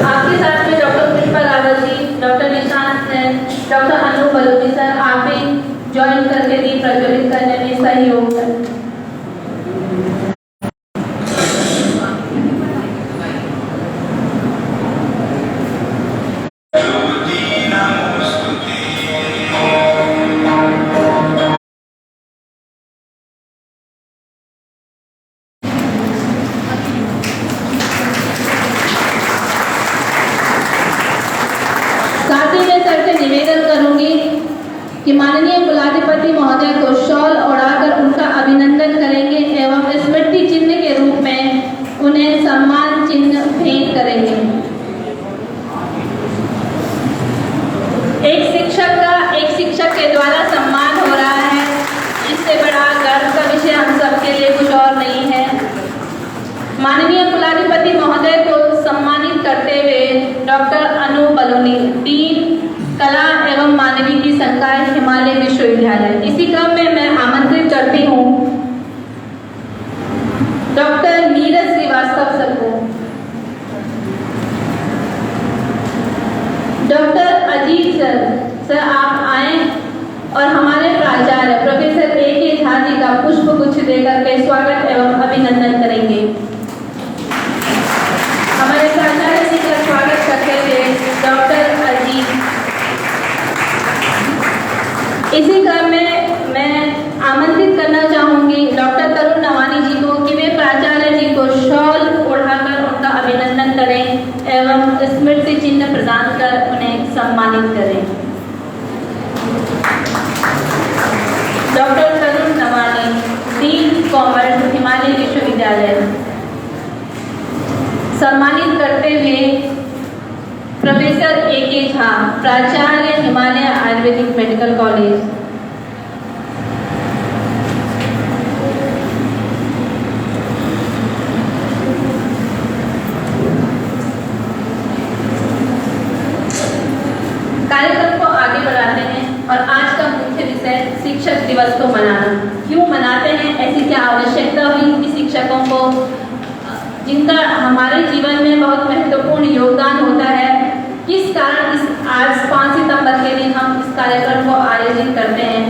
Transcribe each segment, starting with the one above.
आपके साथ में doctor Pushpa Rawat ji, doctor Nishant sir, doctor अनु बलूनी सर, आप भी ज्वाइन करके दीप प्रज्वलित करने में सहयोग करें। कि माननीय कुलाधिपति महोदय को शॉल ओढ़ाकर उनका अभिनंदन करेंगे एवं स्मृति चिन्ह के रूप में उन्हें सम्मान चिन्ह भेंट करेंगे। एक शिक्षक के द्वारा सम्मान हो रहा है, इससे बड़ा गर्व का विषय हम सबके लिए कुछ और नहीं है। माननीय कुलाधिपति महोदय को सम्मानित करते हुए डॉक्टर अनु बलूनी, डीन कला एवं मानविकी संकाय हिमालय विश्वविद्यालय। इसी क्रम में मैं आमंत्रित करती हूँ डॉक्टर नीरज श्रीवास्तव सर को, डॉक्टर अजीत सर आप आए और हमारे प्राचार्य प्रोफेसर A.K. झा जी का पुष्प गुच्छ देकर के स्वागत एवं अभिनंदन करेंगे। हमारे प्राचार्य जी का स्वागत करते हुए डॉक्टर अजीत। इसी क्रम में मैं आमंत्रित करना चाहूंगी डॉक्टर तरुण नवानी जी को कि वे प्राचार्य जी को शॉल ओढ़ाकर उनका अभिनंदन करें एवं स्मृति चिन्ह प्रदान कर उन्हें सम्मानित करें। Doctor Tarun Nawani, dean commerce Himalaya विश्वविद्यालय। सम्मानित करते हुए प्रोफेसर A.K. झा, प्राचार्य हिमालय आयुर्वेदिक मेडिकल कॉलेज। कार्यक्रम को आगे बढ़ाते हैं और आज का मुख्य विषय शिक्षक दिवस को मनाना। क्यों मनाते हैं, ऐसी क्या आवश्यकता हुई कि शिक्षकों को, जिनका हमारे जीवन में बहुत महत्वपूर्ण योगदान होता है, किस कारण आज 5 सितंबर के दिन हम इस कार्यक्रम को आयोजित करते हैं,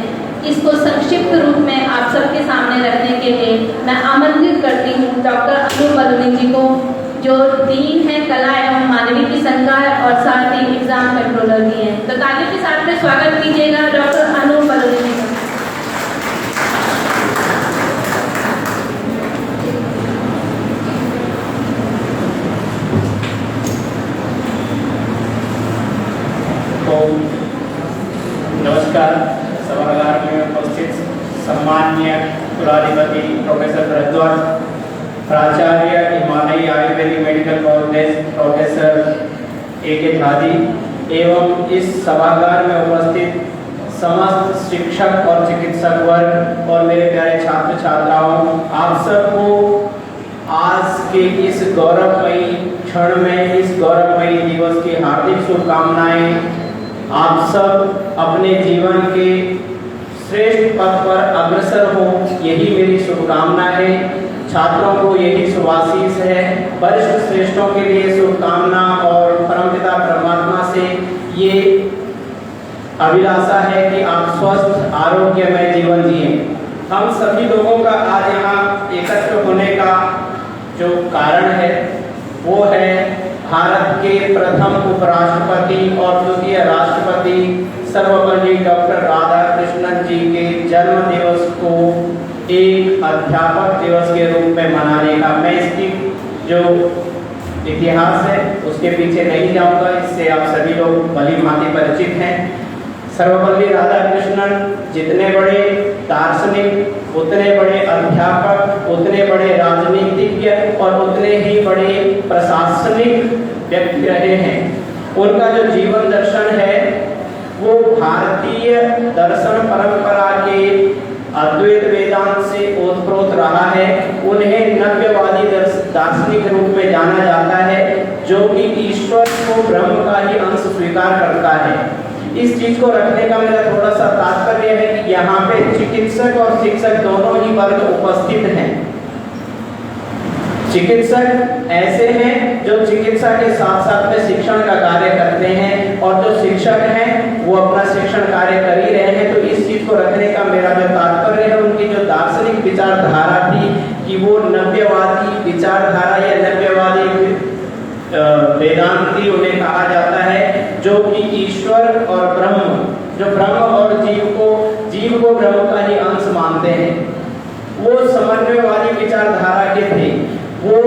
इसको संक्षिप्त रूप में आप सबके सामने रखने के लिए मैं आमंत्रित करती हूँ डॉक्टर अनु बलूनी जी को, जो डीन है कला एवं मानविकी संकाय और साथ ही एग्जाम कंट्रोलर भी हैं। तो ताली के साथ में स्वागत कीजिएगा डॉक्टर अनु बलूनी जी का। नमस्कार। सभागार में उपस्थित सम्माननीय कुलाधिपति प्रोफेसर भारद्वाज, प्राचार्य Himalaya Ayurvedic medical college professor A.K. Jha ji एवं इस सभागार में उपस्थित समस्त शिक्षक और चिकित्सक वर्ग और मेरे प्यारे छात्र छात्राओं, आप सबको आज के इस गौरवमयी क्षण में, इस गौरवमयी दिवस की हार्दिक शुभकामनाएं। आप सब अपने जीवन के श्रेष्ठ पथ पर अग्रसर हो, यही मेरी शुभकामना है। छात्रों को यही शुभाशीष है। वरिष्ठ श्रेष्ठों के लिए शुभकामना और परमपिता परमात्मा से ये अभिलाषा है कि आप स्वस्थ आरोग्यमय जीवन जिए। हम सभी लोगों का आज यहाँ एकत्र होने का जो कारण है वो है भारत के प्रथम उपराष्ट्रपति और द्वितीय राष्ट्रपति सर्वपल्ली डॉक्टर राधाकृष्णन जी के जन्म दिवस को एक अध्यापक दिवस के रूप में मनाने का। मैं इसकी जो इतिहास है उसके पीछे नहीं जाऊंगा, इससे आप सभी लोग भली भांति परिचित हैं। सर्वपल्ली राधाकृष्णन जितने बड़े दार्शनिक, उतने बड़े अध्यापक, उतने बड़े राजनीतिज्ञ और उतने ही बड़े प्रशासनिक व्यक्ति रहे हैं। उनका जो जीवन दर्शन है वो भारतीय दर्शन परंपरा के अद्वैत वेदांत से ओतप्रोत रहा है। उन्हें नव्यवादी दार्शनिक रूप में जाना जाता है, जो कि ईश्वर को ब्रह्म का ही अंश स्वीकार करता है। इस चीज को रखने का मेरा थोड़ा सा तात्पर्य है कि यहाँ पे चिकित्सक और शिक्षक दोनों ही वर्ग उपस्थित हैं। चिकित्सक ऐसे हैं जो चिकित्सा शिक्षा के साथ साथ में शिक्षण का कार्य करते हैं, और जो शिक्षक हैं वो अपना शिक्षण कार्य कर ही रहे हैं। तो इस चीज को रखने का मेरा जो तात्पर्य है, उनकी जो दार्शनिक विचारधारा थी कि वो नव्यवादी विचारधारा या नव्यवादी वेदांती उन्हें कहा जाता है, जो कि ईश्वर और ब्रह्म, जो ब्रह्म और जीव को ब्रह्म का ही अंश मानते हैं, वो समन्वयवादी विचारधारा के थे। वो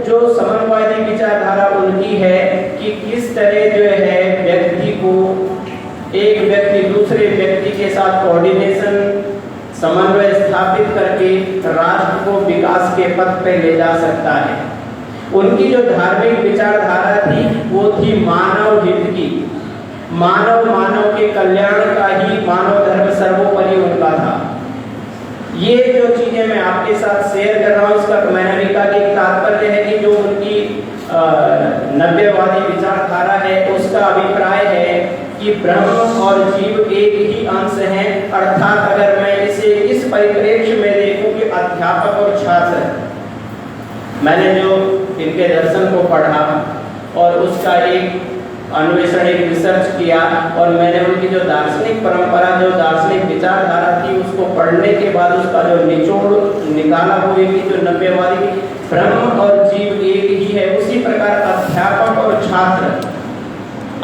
जो समन्वयवादी विचारधारा उनकी है कि किस तरह जो है व्यक्ति को, एक व्यक्ति दूसरे व्यक्ति के साथ कोऑर्डिनेशन, समन्वय स्थापित करके राष्ट्र को विकास के पथ पे ले जा सकता है। उनकी जो धार्मिक विचारधारा थी वो थी मानव हित की, मानव के कल्याण का ही मानव धर्म सर्वोपरि उनका था। ये जो चीजें मैं आपके साथ शेयर कर रहा हूँ, इसका मैंने भी कहा कि तात्पर्य है कि जो उनकी नव्यवादी विचारधारा है उसका अभिप्राय है कि ब्रह्म और जीव एक ही अंश हैं। अर्थात अगर मैं इसे इस परिप्रेक्ष्य में देखूं कि अध्यापक और छात्र, मैंने जो इनके दर्शन को पढ़ा और उसका एक अन्वेषण, एक रिसर्च किया, और मैंने उनकी जो दार्शनिक परंपरा, जो दार्शनिक विचारधारा थी उसको पढ़ने के बाद उसका जो निचोड़ निकाला हुए कि जो नव्यवादी ब्रह्म और जीव एक ही है, उसी प्रकार अध्यापक और छात्र,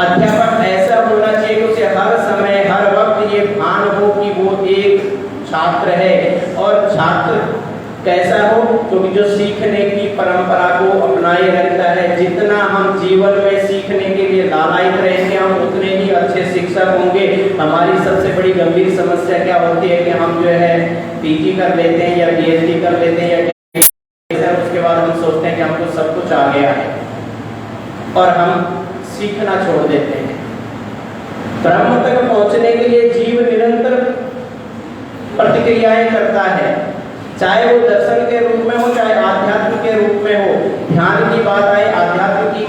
अध्यापक ऐसा होना चाहिए कि उसे हर समय हर वक्त ये भान हो कि वो एक छात्र है, और छात्र कैसा हो, क्योंकि जो सीखने की परंपरा को अपनाए रखता है। जितना हम जीवन में सीखने के लिए लालायित रहेंगे, हम उतने ही अच्छे शिक्षक होंगे। हमारी सबसे बड़ी गंभीर समस्या क्या होती है कि हम जो है पीजी कर लेते हैं या पीएचडी कर लेते हैं या उसके बाद हम सोचते हैं कि हमको सब कुछ आ गया है और हम सीखना छोड़ देते हैं। ब्रह्म तक पहुंचने के लिए जीव निरंतर प्रतिक्रियाएं करता है, चाहे वो दर्शन के रूप में हो, चाहे आध्यात्म के रूप में हो। ध्यान की बात आए, आध्यात्म की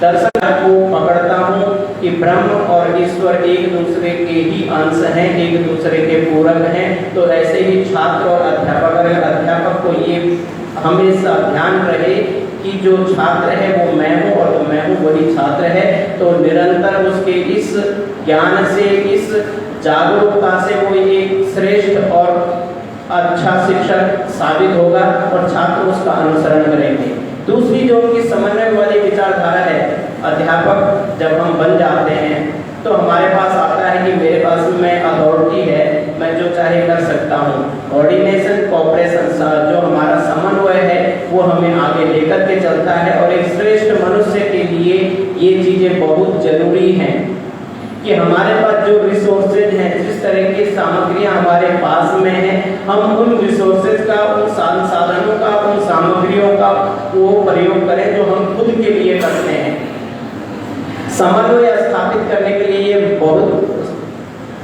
दर्शन को पकड़ता हूँ कि ब्रह्म और ईश्वर एक दूसरे के ही अंश हैं, एक दूसरे के पूरक हैं। तो ऐसे ही छात्र और अध्यापक, अगर अध्यापक को ये हमेशा ध्यान रहे कि जो छात्र है वो मैं हूँ और मैं हूँ वही छात्र है, तो निरंतर उसके इस ज्ञान से, इस जागरूकता से वो एक श्रेष्ठ और अच्छा शिक्षक साबित होगा और छात्र उसका अनुसरण करेंगे। दूसरी जो उनकी समन्वय वाली विचारधारा है, अध्यापक जब हम बन जाते हैं तो हमारे पास आता है कि मेरे पास में अथॉरिटी है, मैं जो चाहे कर सकता हूँ। कोऑर्डिनेशन, कोऑपरेशन, जो हमारा समन्वय है वो हमें आगे लेकर के चलता है, और एक श्रेष्ठ मनुष्य के लिए ये चीजें बहुत जरूरी हैं कि हमारे पास जो रिसोर्सेज हैं, जिस तरह की सामग्रियां हमारे पास में हैं, हम उन रिसोर्सेज का, उन संसाधनों का, उन सामग्रियों का वो प्रयोग करें जो हम खुद के लिए करते हैं। समन्वय स्थापित करने के लिए ये बहुत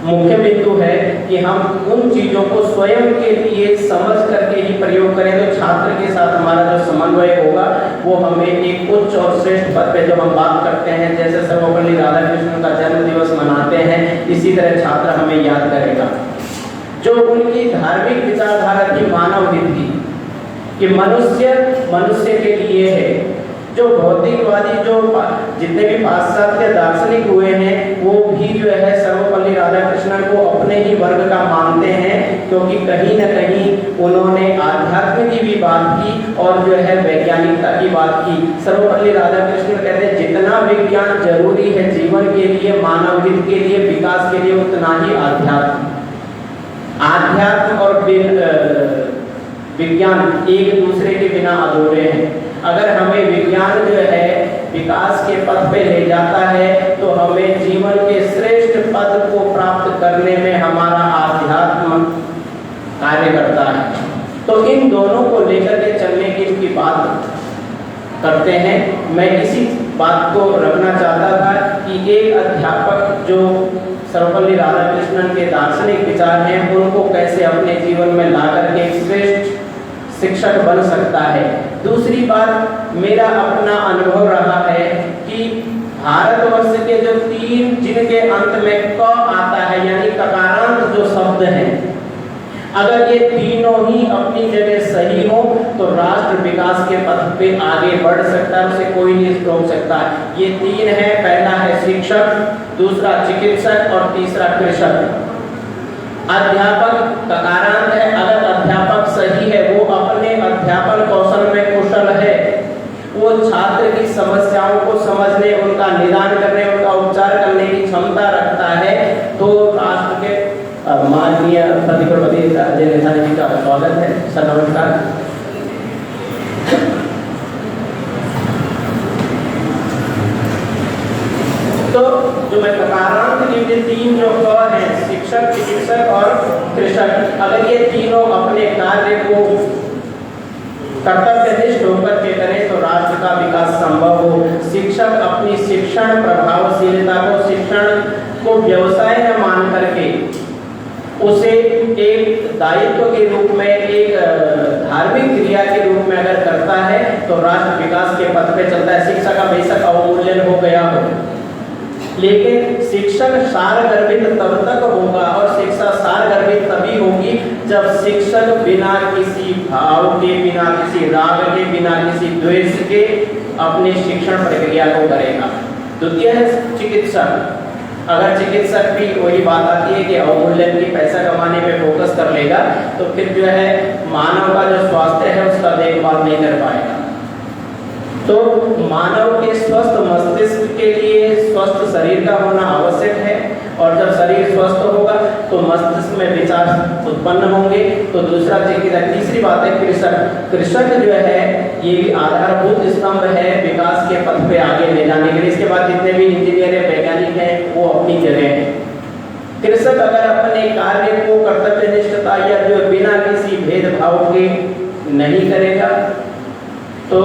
मुख्य बिंदु है कि हम उन चीजों को स्वयं के लिए समझ करके ही प्रयोग करें। तो छात्र के साथ हमारा जो समन्वय होगा वो हमें एक उच्च और श्रेष्ठ पद पे, जो हम बात करते हैं, जैसे सर्वपल्ली राधाकृष्णन का जन्म दिवस मनाते हैं, इसी तरह छात्र हमें याद करेगा। जो उनकी धार्मिक विचारधारा थी मानव हित की, कि मनुष्य के लिए है। जो भौतिकवादी, जो जितने भी पाश्चात्य दार्शनिक हुए हैं, वो भी जो है सर्वपल्ली राधाकृष्णन को अपने ही वर्ग का मानते हैं, क्योंकि कहीं न कहीं उन्होंने आध्यात्म की भी बात की और जो है वैज्ञानिकता की बात की। सर्वपल्ली राधाकृष्णन कहते हैं जितना विज्ञान जरूरी है जीवन के लिए, मानव हित के लिए, विकास के लिए, उतना ही आध्यात्म और विज्ञान एक दूसरे के बिना अधूरे हैं। अगर हमें विज्ञान जो है विकास के पथ पे ले जाता है तो हमें जीवन के श्रेष्ठ पद को प्राप्त करने में हमारा आध्यात्म कार्य करता है। तो इन दोनों को लेकर के चलने की इनकी बात करते हैं। मैं इसी बात को रखना चाहता था कि एक अध्यापक जो सर्वपल्ली राधाकृष्णन के दार्शनिक विचार हैं, उनको कैसे अपने जीवन में ला करके एक श्रेष्ठ शिक्षक बन सकता है। दूसरी बात, मेरा अपना अनुभव रहा है कि भारतवर्ष के जो तीन, जिनके अंत में क आता है, यानी ककारांत जो शब्द हैं, अगर ये तीनों ही अपनी जगह सही हो तो राष्ट्र विकास विकास के पथ पे आगे बढ़ सकता है, उसे कोई नहीं रोक सकता। ये तीन है, पहला है शिक्षक, दूसरा चिकित्सक और तीसरा कृषक। अध्यापक का कारांत है, अगर अध्यापक सही है, वो अपने अध्यापन कौशल में कुशल है, वो छात्र की समस्याओं को समझने, उनका निदान करने, उनका उपचार करने की क्षमता रखता है, तो राष्ट्र के माननीय प्रतिकुलपति अजय नेथानी जी का स्वागत है। सर नमस्कार। तो जो मैं बता रहा हूँ कि ये तीन जो है, शिक्षक, चिकित्सक और कृषक, अगर ये तीनों अपने कार्य को कर्तव्यनिष्ठ होकर के करें तो राष्ट्र का विकास संभव हो। शिक्षक अपनी शिक्षण प्रभावशीलता को, शिक्षण को व्यवसाय न मान करके उसे एक दायित्व के रूप में, एक धार्मिक क्रिया के रूप में अगर करता है तो राष्ट्र विकास के पथ पे चलता है। शिक्षा का बेशक अवमूल्यन हो गया हो, लेकिन शिक्षक सारगर्भित तब तक होगा, और शिक्षा सारगर्भित तभी होगी जब शिक्षक बिना किसी भाव के, बिना किसी राग के, बिना किसी द्वेष के अपनी शिक्षण प्रक्रिया को करेगा। द्वितीय है चिकित्सक। अगर चिकित्सक भी वही बात आती है कि अवमूल्यन की, पैसा कमाने पे फोकस कर लेगा, तो फिर जो है मानव का जो स्वास्थ्य है उसका देखभाल नहीं कर पाएगा। तो मानव के स्वस्थ मस्तिष्क के लिए स्वस्थ शरीर का होना आवश्यक है, और जब शरीर स्वस्थ होगा तो मस्तिष्क में विचार उत्पन्न होंगे। तो दूसरा तीसरी बात है कृषक। कृषक जो है ये भी आधारभूत स्तंभ है विकास के पथ पे आगे ले जाने के लिए। इसके बाद जितने भी इंजीनियर है, वैज्ञानिक हैं, वो अपनी जगह है। कृषक अगर अपने कार्य को कर्तव्यनिष्ठता या जो बिना किसी भेदभाव के नहीं करेगा तो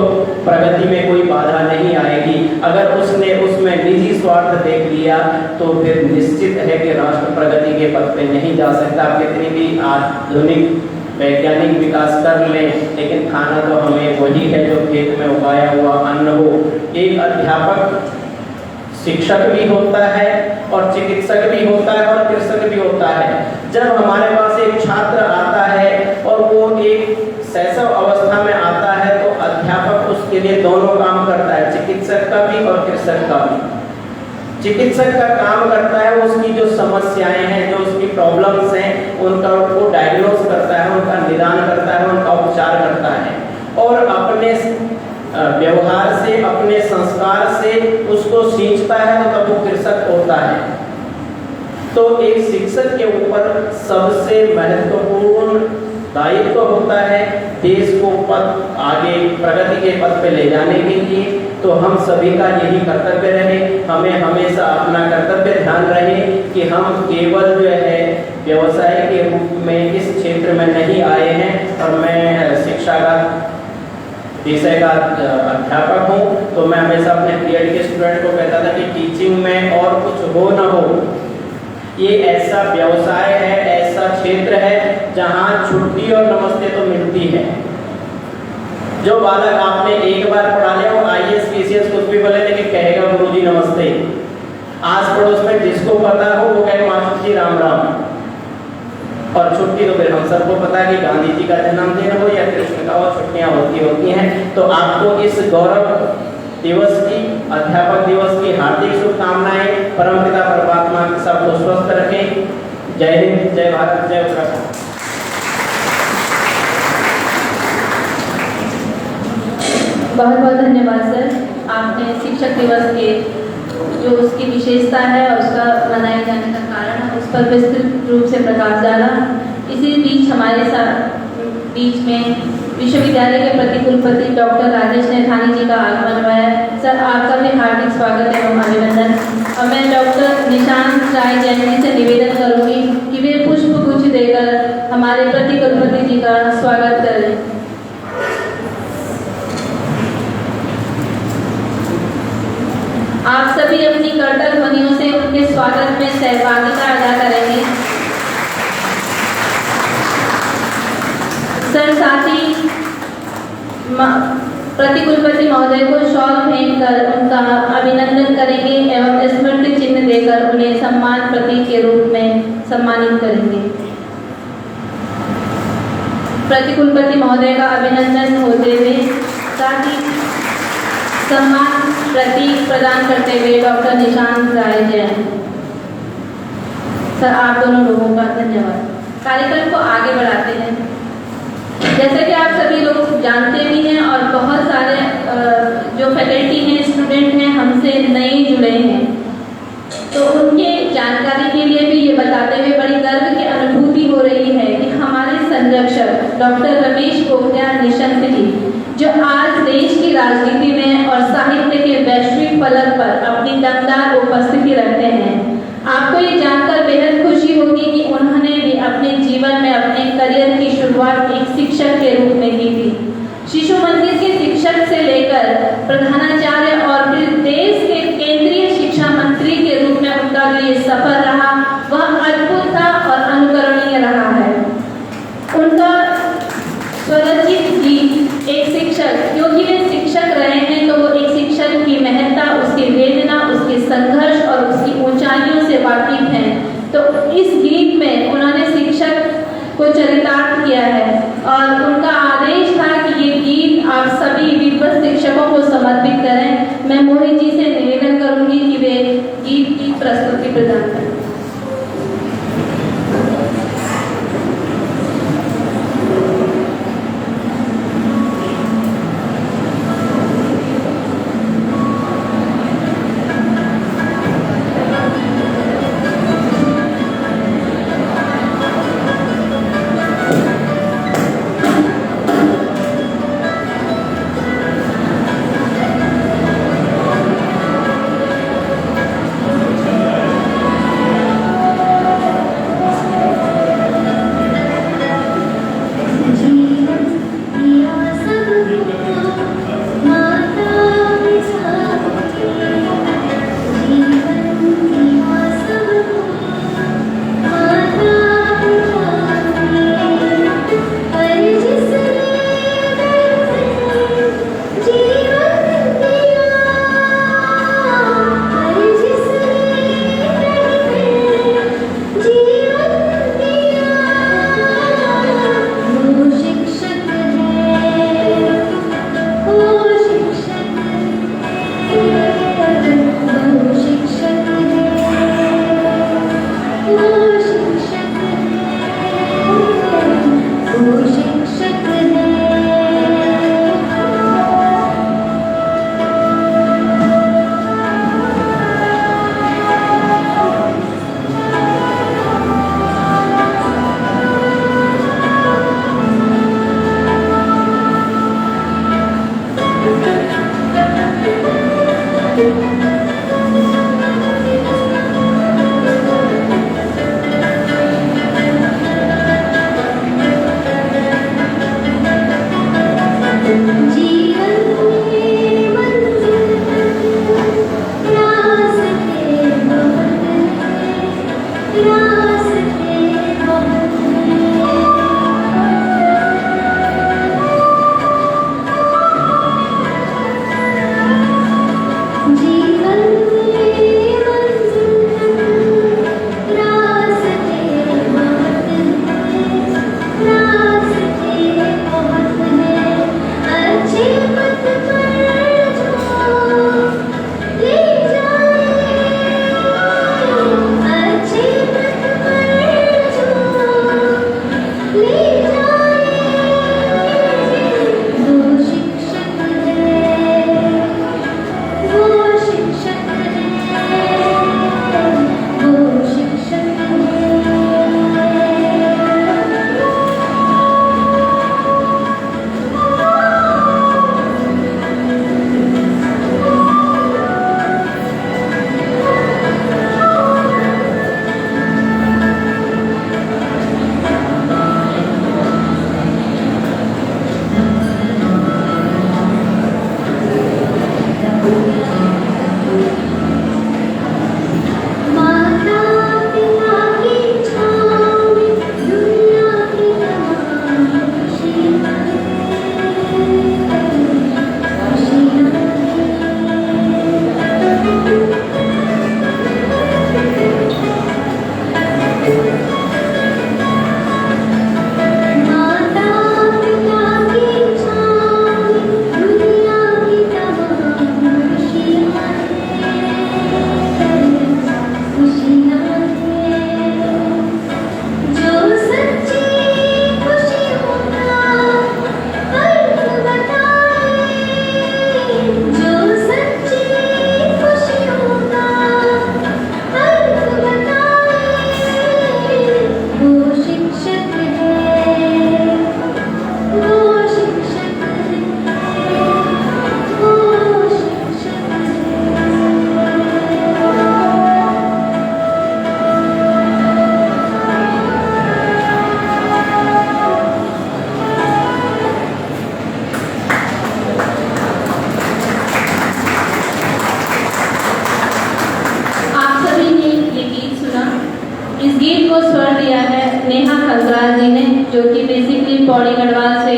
प्रगति में कोई बाधा नहीं आएगी। अगर उसने उसमें निजी स्वार्थ देख लिया तो फिर निश्चित है कि राष्ट्र प्रगति के पथ पे नहीं जा सकता। कितनी भी आधुनिक वैज्ञानिक विकास कर लें, लेकिन खाना तो हमें वही है जो खेत में उगाया हुआ अन्न हो। एक अध्यापक शिक्षक भी होता है और चिकित्सक भी होता है और कृषक भी होता है। जब हमारे पास एक छात्र आता है और वो एक शैशव अवस्था में आता है तो अध्यापक उसके लिए दोनों काम करता है, चिकित्सक का भी और कृषक का भी। चिकित्सक का काम करता है उसकी जो समस्याएं हैं, जो उसकी प्रॉब्लम्स हैं, उनको डायग्नोस करता है, उनका निदान करता है, उनका उपचार करता है, और अपने व्यवहार से, अपने संस्कार से उसको सींचता है, तो तब वो कृषक होता है। तो एक शिक्षक के ऊपर सबसे महत्वपूर्ण दायित्व होता है देश को पथ आगे प्रगति के पथ पे ले जाने के लिए। तो हम सभी का यही कर्तव्य रहे, हमें हमेशा अपना कर्तव्य ध्यान रहे कि हम केवल जो है व्यवसाय के रूप में इस क्षेत्र में नहीं आए हैं। और मैं शिक्षा का विषय का अध्यापक हूँ, तो मैं हमेशा अपने बीएड के स्टूडेंट को कहता था कि टीचिंग में और कुछ हो न हो, ये ऐसा व्यवसाय है, ऐसा क्षेत्र है जहाँ छुट्टी और नमस्ते तो मिलती है। जो बालक आपने एक बार पढ़ा लिया वो IAS PCS कुछ भी बोले लेकिन कहेगा गुरुजी नमस्ते। आस पड़ोस में जिसको पता हो वो कहे मास्टर जी राम राम। और छुट्टी तो फिर हम सबको पता है कि गांधी जी का जन्मदिन हो या कृष्ण का हो, छुट्टियां होती हैं। तो आपको इस गौरव दिवस की, अध्यापक दिवस की हार्दिक शुभकामनाएं। परमपिता परमात्मा सबको स्वस्थ रखें। जय हिंद, जय भारत, जय उत्तराखंड। बहुत बहुत धन्यवाद सर। आपने शिक्षक दिवस के जो उसकी विशेषता है और उसका मनाए जाने का कारण है उस पर विस्तृत रूप से प्रकाश डाला। इसी बीच हमारे साथ बीच में विश्वविद्यालय के प्रतिकुलपति डॉक्टर राजेश नेथानी जी का आगमन हुआ है। सर आपका भी हार्दिक स्वागत एवं अभिनंदन। और मैं डॉक्टर निशांत राय जैन जी से निवेदन करूंगी कि वे पुष्प गुच्छ देकर हमारे प्रतिकुलपति जी का स्वागत करें। आप सभी अपनी करतल ध्वनियों से उनके स्वागत में सहभागिता अदा करेंगे। सर साथ ही प्रतिकुलपति महोदय को शॉल भेंट कर उनका अभिनंदन करेंगे एवं स्मृति चिन्ह देकर उन्हें सम्मान प्रतीक के रूप में सम्मानित करेंगे। प्रतिकुलपति महोदय का अभिनंदन होते हुए साथ ही सम्मान प्रतीक प्रदान करते हुए डॉक्टर निशांत राय जैन। सर, आप दोनों लोगों का धन्यवाद। कार्यक्रम को आगे बढ़ाते हैं। जैसे कि आप सभी लोग जानते भी हैं और बहुत सारे जो फैकल्टी हैं, स्टूडेंट हैं, हमसे नए जुड़े हैं, तो उनके जानकारी के लिए भी ये बताते हुए बड़ी गर्व की अनुभूति हो रही है कि हमारे संरक्षक डॉक्टर रमेश पोखरियाल निशंक जी, जो आज देश की राजनीति में और साहित्य के वैश्विक फलक पर अपनी दमदार उपस्थिति रखते हैं। आपको ये जानकर बेहद खुशी होगी कि उन्होंने भी अपने जीवन में अपने करियर की शुरुआत एक शिक्षक के रूप में की थी। शिशु मंदिर के शिक्षक से लेकर प्रधानाचार्य और फिर देश के केंद्रीय शिक्षा मंत्री के रूप में उनका जो ये सफर रहा वह अद्भुत था और अनुकरणीय रहा है। उनका स्वरचित गीत एक शिक्षक, क्योंकि वे शिक्षक रहे हैं तो वो एक शिक्षक की महत्ता, उसकी वेदना, उसके संघर्ष और उसकी ऊंचाइयों से वाकिफ हैं। तो इस गीत में उन्होंने शिक्षक को चरितार्थ किया है और उनका आदेश था कि ये गीत आप सभी विद्वत शिक्षकों को समर्पित करें। मैं मोहित जी से निवेदन करूंगी कि वे गीत की प्रस्तुति प्रदान करें। जी जो कि बेसिकली पौड़ी गढ़वाल से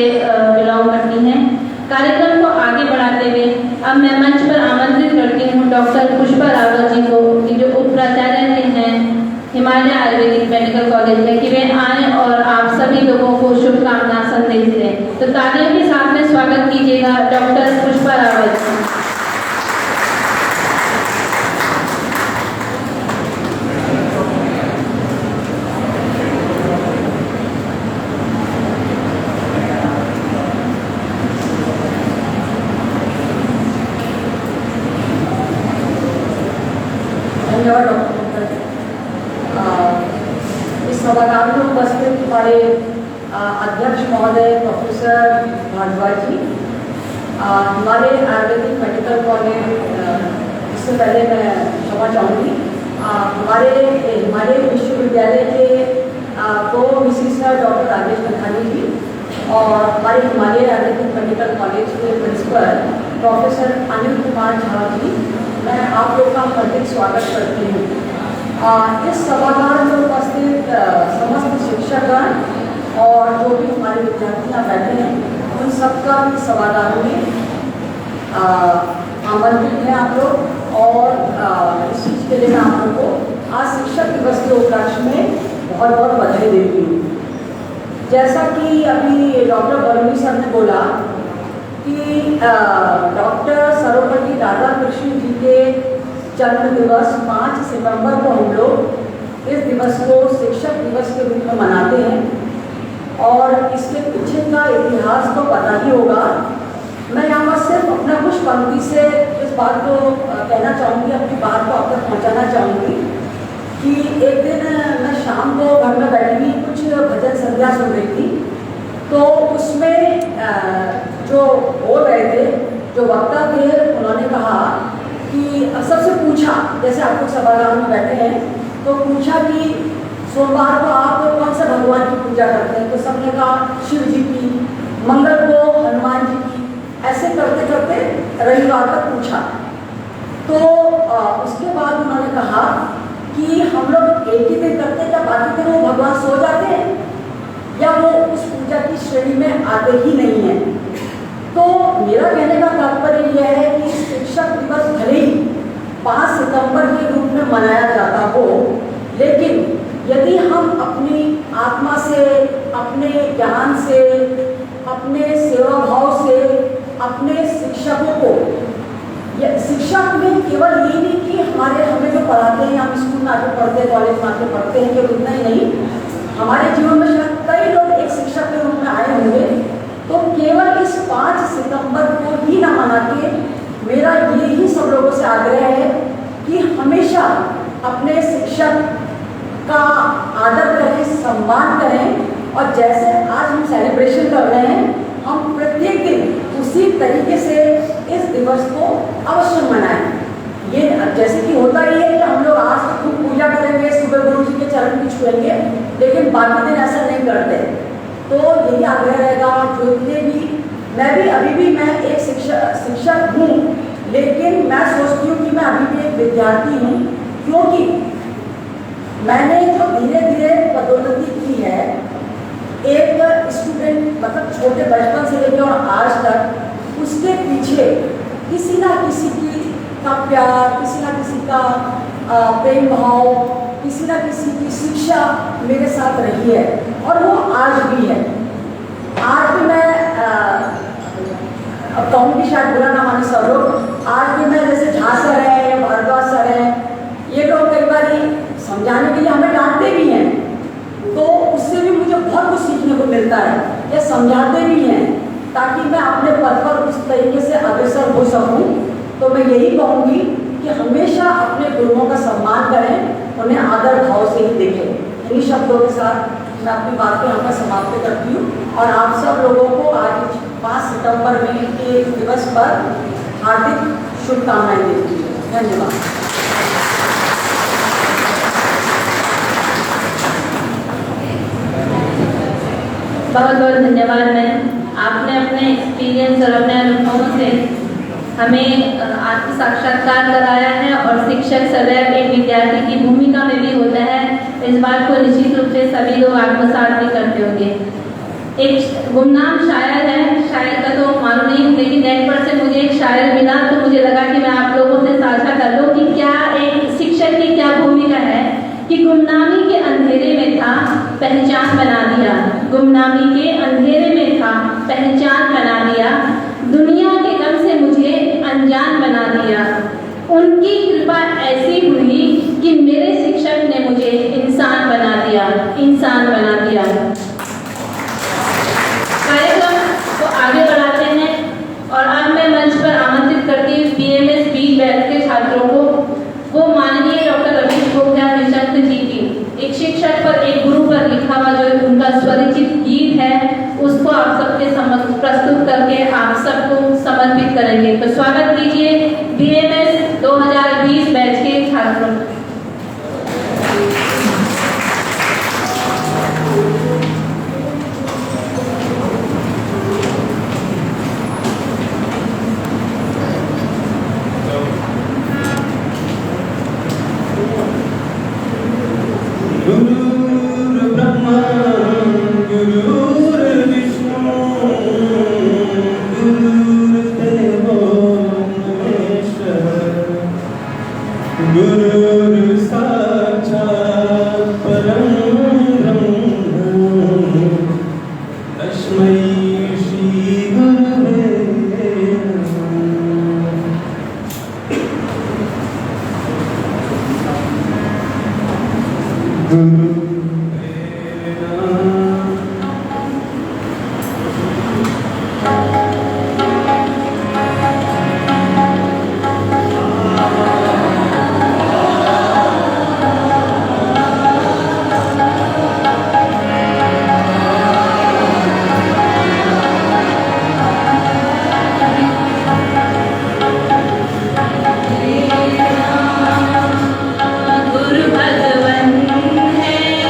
बिलोंग करती हैं। कार्यक्रम को आगे बढ़ाते हुए अब मैं मंच पर आमंत्रित करती हूँ डॉक्टर पुष्पा रावत जी को, जो उप प्राचार्य हैं हिमालय आयुर्वेदिक मेडिकल कॉलेज में, कि वे आए और आप सभी लोगों को शुभकामना संदेश दें। तो तालियों के साथ में स्वागत कीजिएगा डॉक्टर पुष्पा रावत जी। धन्यवाद डॉक्टर। इस सभागार में उपस्थित हमारे अध्यक्ष महोदय प्रोफेसर भारद्वाज जी, हमारे आयुर्वेदिक मेडिकल कॉलेज, इससे पहले मैं क्षमा चाहूँगी, हमारे हिमालय विश्वविद्यालय के को विशिष्ट डॉक्टर राजेश नथानी जी और हमारे हिमालय आयुर्वेदिक मेडिकल कॉलेज के प्रिंसिपल प्रोफेसर अनिल कुमार झा जी, मैं आप लोग का हार्दिक स्वागत करती हूँ। इस सभागार में उपस्थित समस्त शिक्षकगण और जो भी हमारे विद्यार्थी बैठे हैं, उन सबका भी सभागार में आमंत्रित है आप लोग। और इस चीज़ के लिए मैं आप लोग को आज शिक्षक दिवस के उपलक्ष्य में बहुत बहुत बधाई देती हूँ। जैसा कि अभी डॉक्टर बलवी सर ने बोला कि डॉक्टर सर्वपल्ली राधाकृष्णन जी के जन्म दिवस 5 सितंबर को हम लोग इस दिवस को शिक्षक दिवस के रूप में मनाते हैं और इसके पीछे का इतिहास तो पता ही होगा। मैं यहाँ पर सिर्फ अपना कुछ पंक्ति से इस बात को कहना चाहूँगी, अपनी बात को आप तक पहुँचाना चाहूँगी कि एक दिन मैं शाम को घर में बैठी हुई कुछ भजन संध्या सुन रही थी, तो उसमें जो बोल रहे थे, जो वक्ता थे, उन्होंने कहा कि सबसे पूछा, जैसे आप लोग सभागार में बैठे हैं, तो पूछा कि सोमवार को आप कौन से भगवान की पूजा करते हैं? तो सबने कहा शिव जी की, मंगल को हनुमान जी की, ऐसे करते करते रविवार तक पूछा। तो उसके बाद उन्होंने कहा कि हम लोग एक ही दिन करते हैं, क्या बाकी दिन वो भगवान सो जाते हैं या वो उस पूजा की श्रेणी में आते ही नहीं है? तो मेरा कहने का तात्पर्य यह है कि शिक्षक दिवस भले ही 5 सितंबर के रूप में मनाया जाता हो, लेकिन यदि हम अपनी आत्मा से, अपने ज्ञान से, अपने सेवा भाव से अपने शिक्षकों को, शिक्षक में केवल ये नहीं कि हमें जो पढ़ाते हैं, हम स्कूल में आके पढ़ते हैं, कॉलेज में आके पढ़ते हैं, केवल इतना ही नहीं, हमारे जीवन में शायद कई लोग एक शिक्षक के रूप में आए होंगे। तो केवल इस 5 सितंबर को ही न मना के मेरा यही सब लोगों से आग्रह है कि हमेशा अपने शिक्षक का आदर करें, सम्मान करें, और जैसे आज हम सेलिब्रेशन कर रहे हैं, हम प्रत्येक दिन उसी तरीके से इस दिवस को अवश्य मनाएं। ये जैसे कि होता ही है कि हम लोग आज तो खूब पूजा करेंगे, सुबह गुरु जी के चरण भी छुएंगे, लेकिन बाकी दिन ऐसा नहीं करते। तो यही आग्रह रहेगा, जो इतने भी, मैं भी अभी भी मैं एक शिक्षक हूँ, लेकिन मैं सोचती हूँ कि मैं अभी भी एक विद्यार्थी हूँ, क्योंकि मैंने जो धीरे धीरे पदोन्नति की है, एक स्टूडेंट मतलब छोटे बचपन से लेकर और आज तक, उसके पीछे किसी ना किसी का प्यार, किसी ना किसी का प्रेम भाव, किसी ना किसी की शिक्षा मेरे साथ रही है, और वो आज भी है। आज भी मैं अब कहूँगी, शायद बुरा ना माने सब लोग, आज भी मैं जैसे झा सर है या भारद्वाज सर है, ये लोग कई बार समझाने के लिए हमें डांटते भी हैं, तो उससे भी मुझे बहुत कुछ सीखने को मिलता है, या समझाते भी हैं, ताकि मैं अपने पद पर उस तरीके से अग्रसर हो सकूं। तो मैं यही कहूँगी कि हमेशा अपने गुरुओं का सम्मान करें, उन्हें आदर भाव से ही देखें। इन्हीं शब्दों के साथ मैं अपनी बात को यहाँ पर समाप्त करती हूँ, और आप सब लोगों को आज 5 सितंबर में के दिवस पर हार्दिक शुभकामनाएं देती हूँ। धन्यवाद। बहुत बहुत धन्यवाद मैम, आपने अपने एक्सपीरियंस और अपने अनुभवों से हमें आत्म साक्षात्कार कराया है, और शिक्षक सदैव एक विद्यार्थी की भूमिका में भी होता है, इस बात को निश्चित रूप से सभी लोग आत्मसात भी करते होंगे। एक गुमनाम शायर है, शायर का तो मालूम नहीं, लेकिन नेट पर से मुझे एक शायर मिला तो मुझे लगा कि मैं आप लोगों से साझा कर लूं कि क्या एक शिक्षक की क्या भूमिका है कि गुमनामी के अंधेरे में था, पहचान बना दिया। गुमनामी के अंधेरे में था, पहचान बना दिया। दुनिया के गम से मुझे अनजान बना दिया। उनकी कृपा ऐसी हुई कि मेरे शिक्षक ने मुझे इंसान बना दिया, इंसान बना दिया। कार्यक्रम को आगे बढ़ाते हैं और अब मैं मंच पर आमंत्रित करती हूँ BMS बी बैच के छात्रों को। वो माननीय डॉक्टर रमेश पोखरियाल निशंक जी की एक शिक्षक पर, एक गुरु पर लिखा हुआ जो उनका स्वरचित गीत है, उसको आप सबके समक्ष प्रस्तुत करके आप सबको समर्पित करेंगे। तो स्वागत कीजिए BMS 2020 बैच के छात्रों। गुरु भगवन है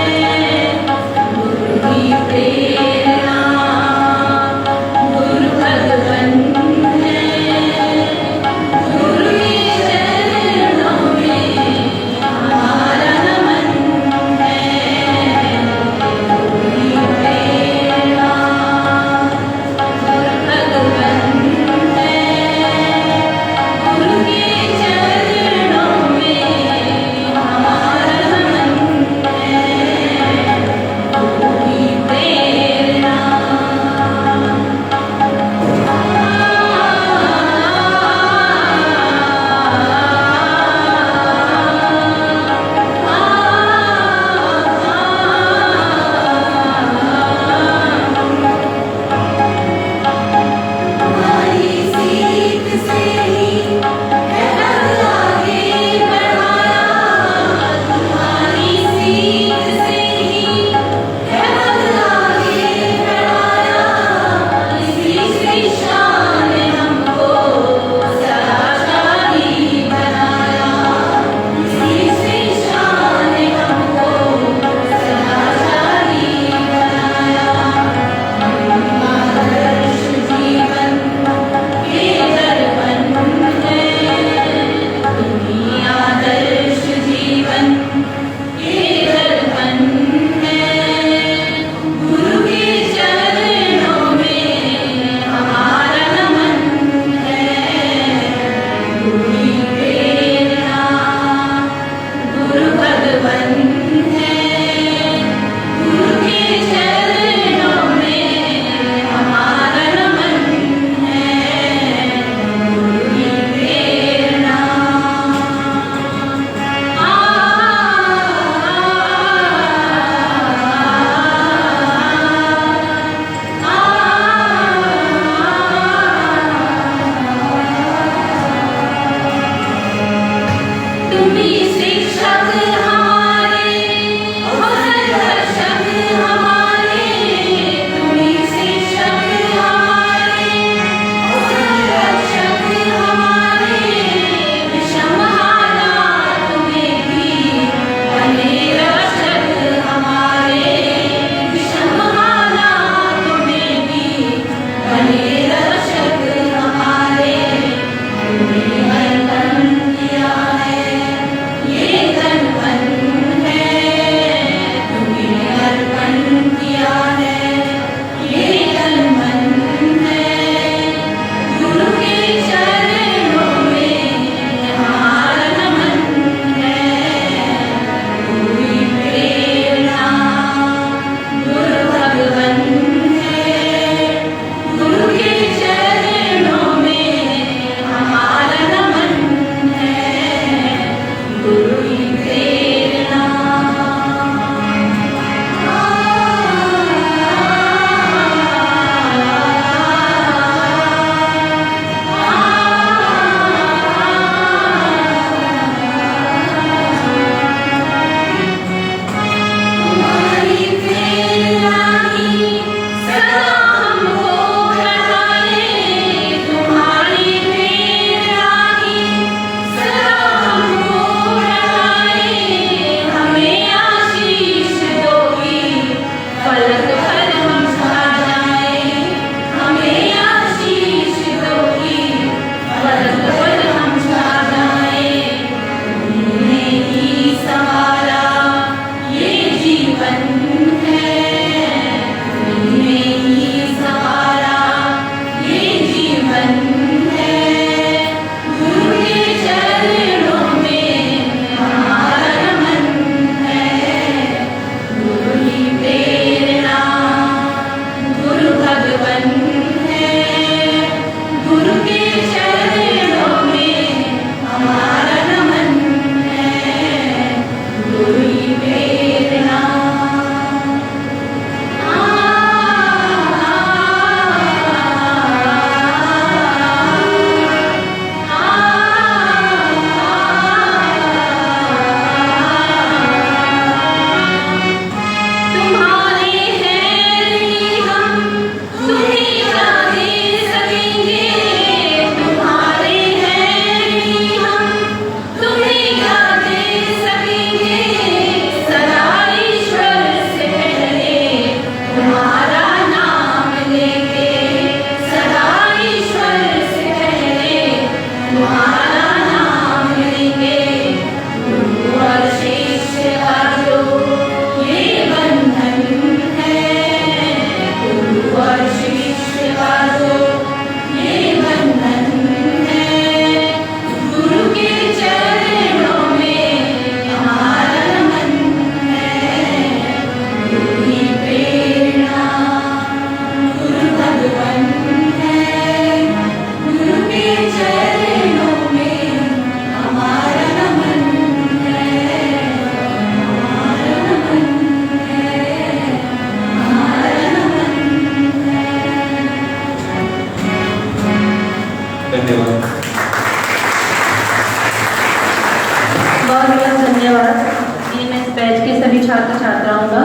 छात्र छात्राओं का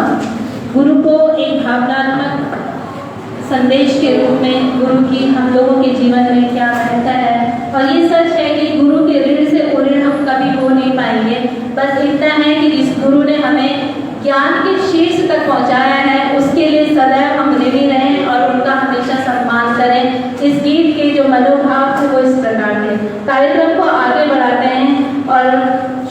गुरु को एक भावनात्मक संदेश के रूप में गुरु की हम लोगों के जीवन में क्या महत्ता है। और ये सच है कि गुरु के ऋण से ऋण हम कभी हो नहीं पाएंगे। बस इतना है कि जिस गुरु ने हमें ज्ञान के शीर्ष तक पहुंचाया है उसके लिए सदैव हम ऋणी रहें और उनका हमेशा सम्मान करें। इस गीत के जो मनोभाव थे वो इस प्रकार थे। कार्यक्रम को आगे बढ़ाते हैं और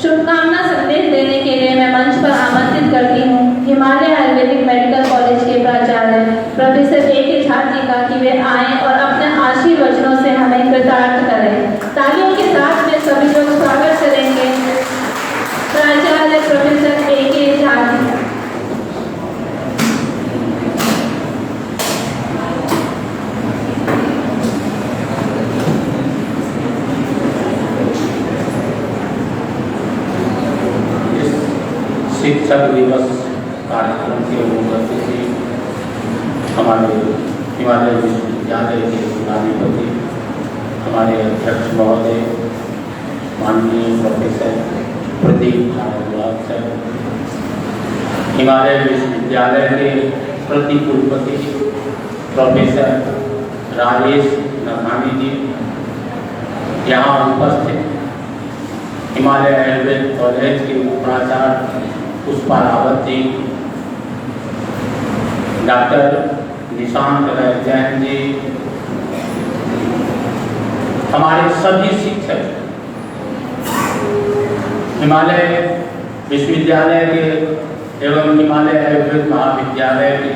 शुभकामना संदेश देने के लिए मैं मंच पर आमंत्रित करती हूँ हिमालय आयुर्वेदिक मेडिकल कॉलेज के प्राचार्य प्रोफेसर A.K. झा जी का कि वे आएं और अपने आशीर्वचनों से हमें कृतार्थ करें। तालियों के साथ में सभी लोग स्वागत करेंगे प्राचार्य प्रोफेसर A.K. झा जी का। शिक्षक दिवस कार्यक्रम के अनुगत से हमारे हिमालय विश्वविद्यालय के कुलाधिपति हमारे अध्यक्ष महोदय माननीय प्रोफेसर प्रदीप भारद्वाज सर, हिमालय विश्वविद्यालय के प्रति कुलपति प्रोफेसर राजेश नथानी जी, यहाँ उपस्थित हिमालय आयुर्वेद कॉलेज के प्राचार्य पुष्पा रावत जी, डॉक्टर निशांत राय जैन जी, हमारे सभी शिक्षक, हिमालय विश्वविद्यालय के एवं हिमालय आयुर्वेद महाविद्यालय के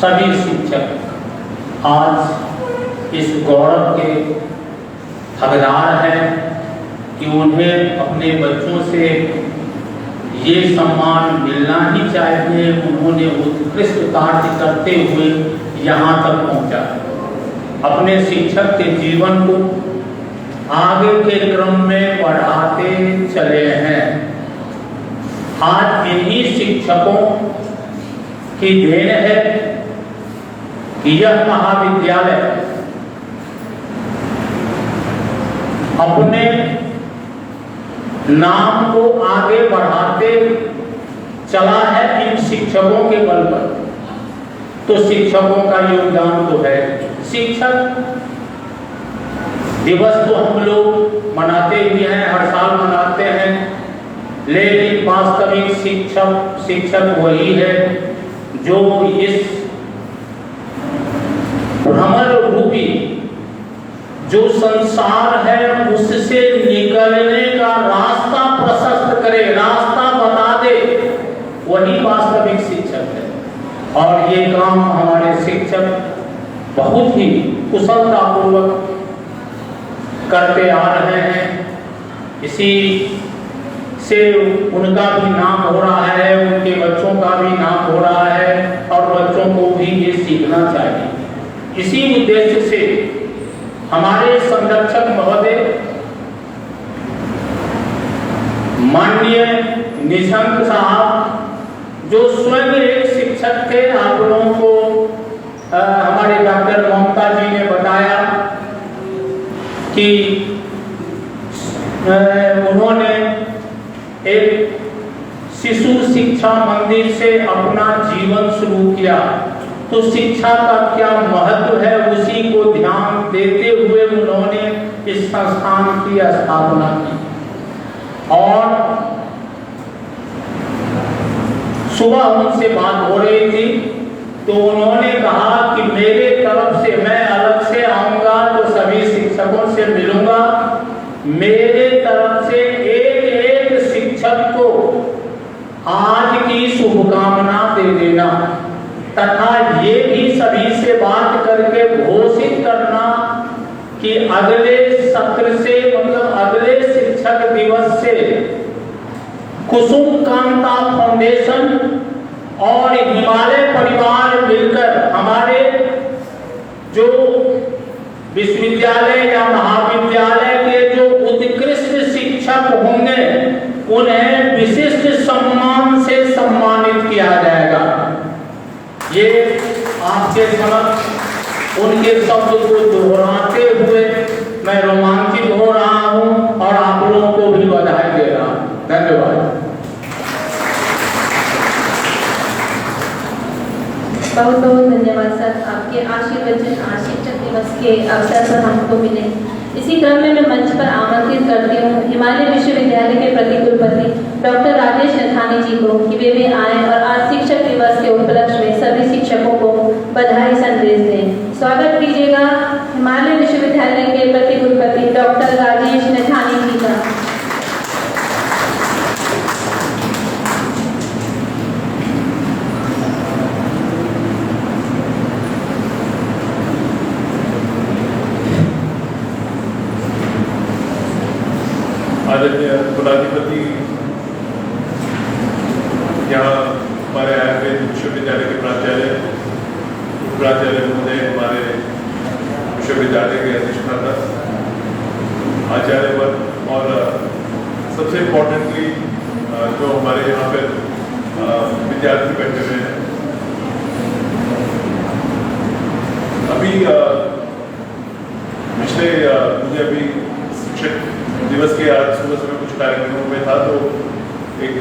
सभी शिक्षक आज इस गौरव के हकदार हैं कि उन्हें अपने बच्चों से ये सम्मान मिलना ही चाहिए। उन्होंने उत्कृष्ट कार्य करते हुए यहाँ तक पहुँचा, अपने शिक्षक के जीवन को आगे के क्रम में बढ़ाते चले हैं। आज इन्हीं शिक्षकों की देन है कि यह महाविद्यालय अपने नाम को आगे बढ़ाते चला है इन शिक्षकों के बल पर। तो शिक्षकों का योगदान तो है। शिक्षक दिवस तो हम लोग मनाते ही हैं, हर साल मनाते हैं, लेकिन वास्तविक शिक्षक वही है जो इस भ्रमर रूपी जो संसार है उससे निकलने का रास्ता प्रशस्त करे, रास्ता बता दे, वही वास्तविक शिक्षक है। और ये काम हमारे शिक्षक बहुत ही कुशलतापूर्वक करते आ रहे हैं। इसी से उनका भी नाम हो रहा है, उनके बच्चों का भी नाम हो रहा है और बच्चों को भी ये सीखना चाहिए। इसी उद्देश्य से हमारे संरक्षक महोदय माननीय निशंक साहब जो स्वयं एक शिक्षक थे, आप लोगों को हमारे डॉक्टर ममता जी ने बताया कि उन्होंने एक शिशु शिक्षा मंदिर से अपना जीवन शुरू किया। तो शिक्षा का क्या महत्व है उसी को ध्यान देते हुए उन्होंने इस संस्थान की स्थापना की। और सुबह उनसे बात हो रही थी तो उन्होंने कहा कि मेरे तरफ से मैं अलग से आऊंगा तो सभी शिक्षकों से मिलूंगा, मेरे तरफ से एक एक शिक्षक को आज की शुभकामना दे देना तथा ये भी सभी से बात करके घोषित करना कि अगले सत्र से मतलब अगले शिक्षक दिवस से कुसुम कांता फाउंडेशन और हिमालय परिवार मिलकर हमारे जो विश्वविद्यालय या महाविद्यालय के जो उत्कृष्ट शिक्षक होंगे उन्हें विशिष्ट सम्मान से सम्मानित किया जाएगा। ये आपके समक्ष उनके शब्द को दोहराते हुए मैं रोमांचित हो रहा हूं और आप लोगों को भी बधाई दे रहा हूं। धन्यवाद। बहुत बहुत धन्यवाद सर, आपके आशीर्वचन आज शिक्षक दिवस के अवसर पर हमको मिले। इसी क्रम में मैं मंच पर आमंत्रित करती हूँ हिमालय विश्वविद्यालय के प्रतिकुलपति डॉक्टर राजेश नथानी जी को कि वे आएं और आज शिक्षक दिवस के उपलक्ष्य में सभी शिक्षकों को बधाई संदेश दें। स्वागत कीजिएगा हिमालय विश्वविद्यालय के प्रतिकुलपति डॉक्टर राजेश नथानी जी का। आदरणीय कुलाधिपति, यहाँ हमारे आयुर्वेद विश्वविद्यालय के प्राचार्य, प्राचार्य महोदय, हमारे विश्वविद्यालय के अधिष्ठाता आचार्य वर्ग और सबसे इम्पोर्टेंटली जो हमारे यहाँ पर विद्यार्थी बैठे हुए हैं। अभी पिछले मुझे अभी शिक्षक दिवस के आज सुबह सुबह कुछ कार्यक्रमों में था, तो एक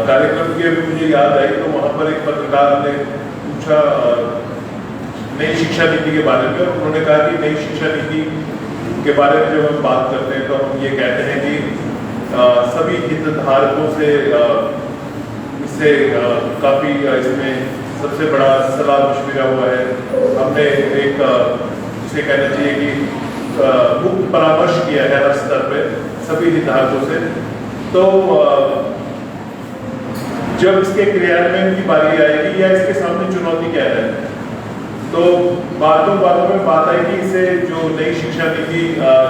कार्यक्रम की अभी मुझे याद आई, तो वहाँ पर एक पत्रकार ने पूछा नई शिक्षा नीति के बारे में, और उन्होंने कहा कि नई शिक्षा नीति के बारे में जब हम बात करते हैं तो हम ये कहते हैं कि सभी हितधारकों से इससे काफ़ी इसमें सबसे बड़ा सलाह मशविरा हुआ है। हमने एक जिसे कहना चाहिए कि मुक्त परामर्श किया है हर स्तर पे सभी हितधारकों से। तो जब इसके क्रियान्वयन की बारी आएगी या इसके सामने चुनौती क्या है, तो बातों में बात आई कि इसे जो नई शिक्षा नीति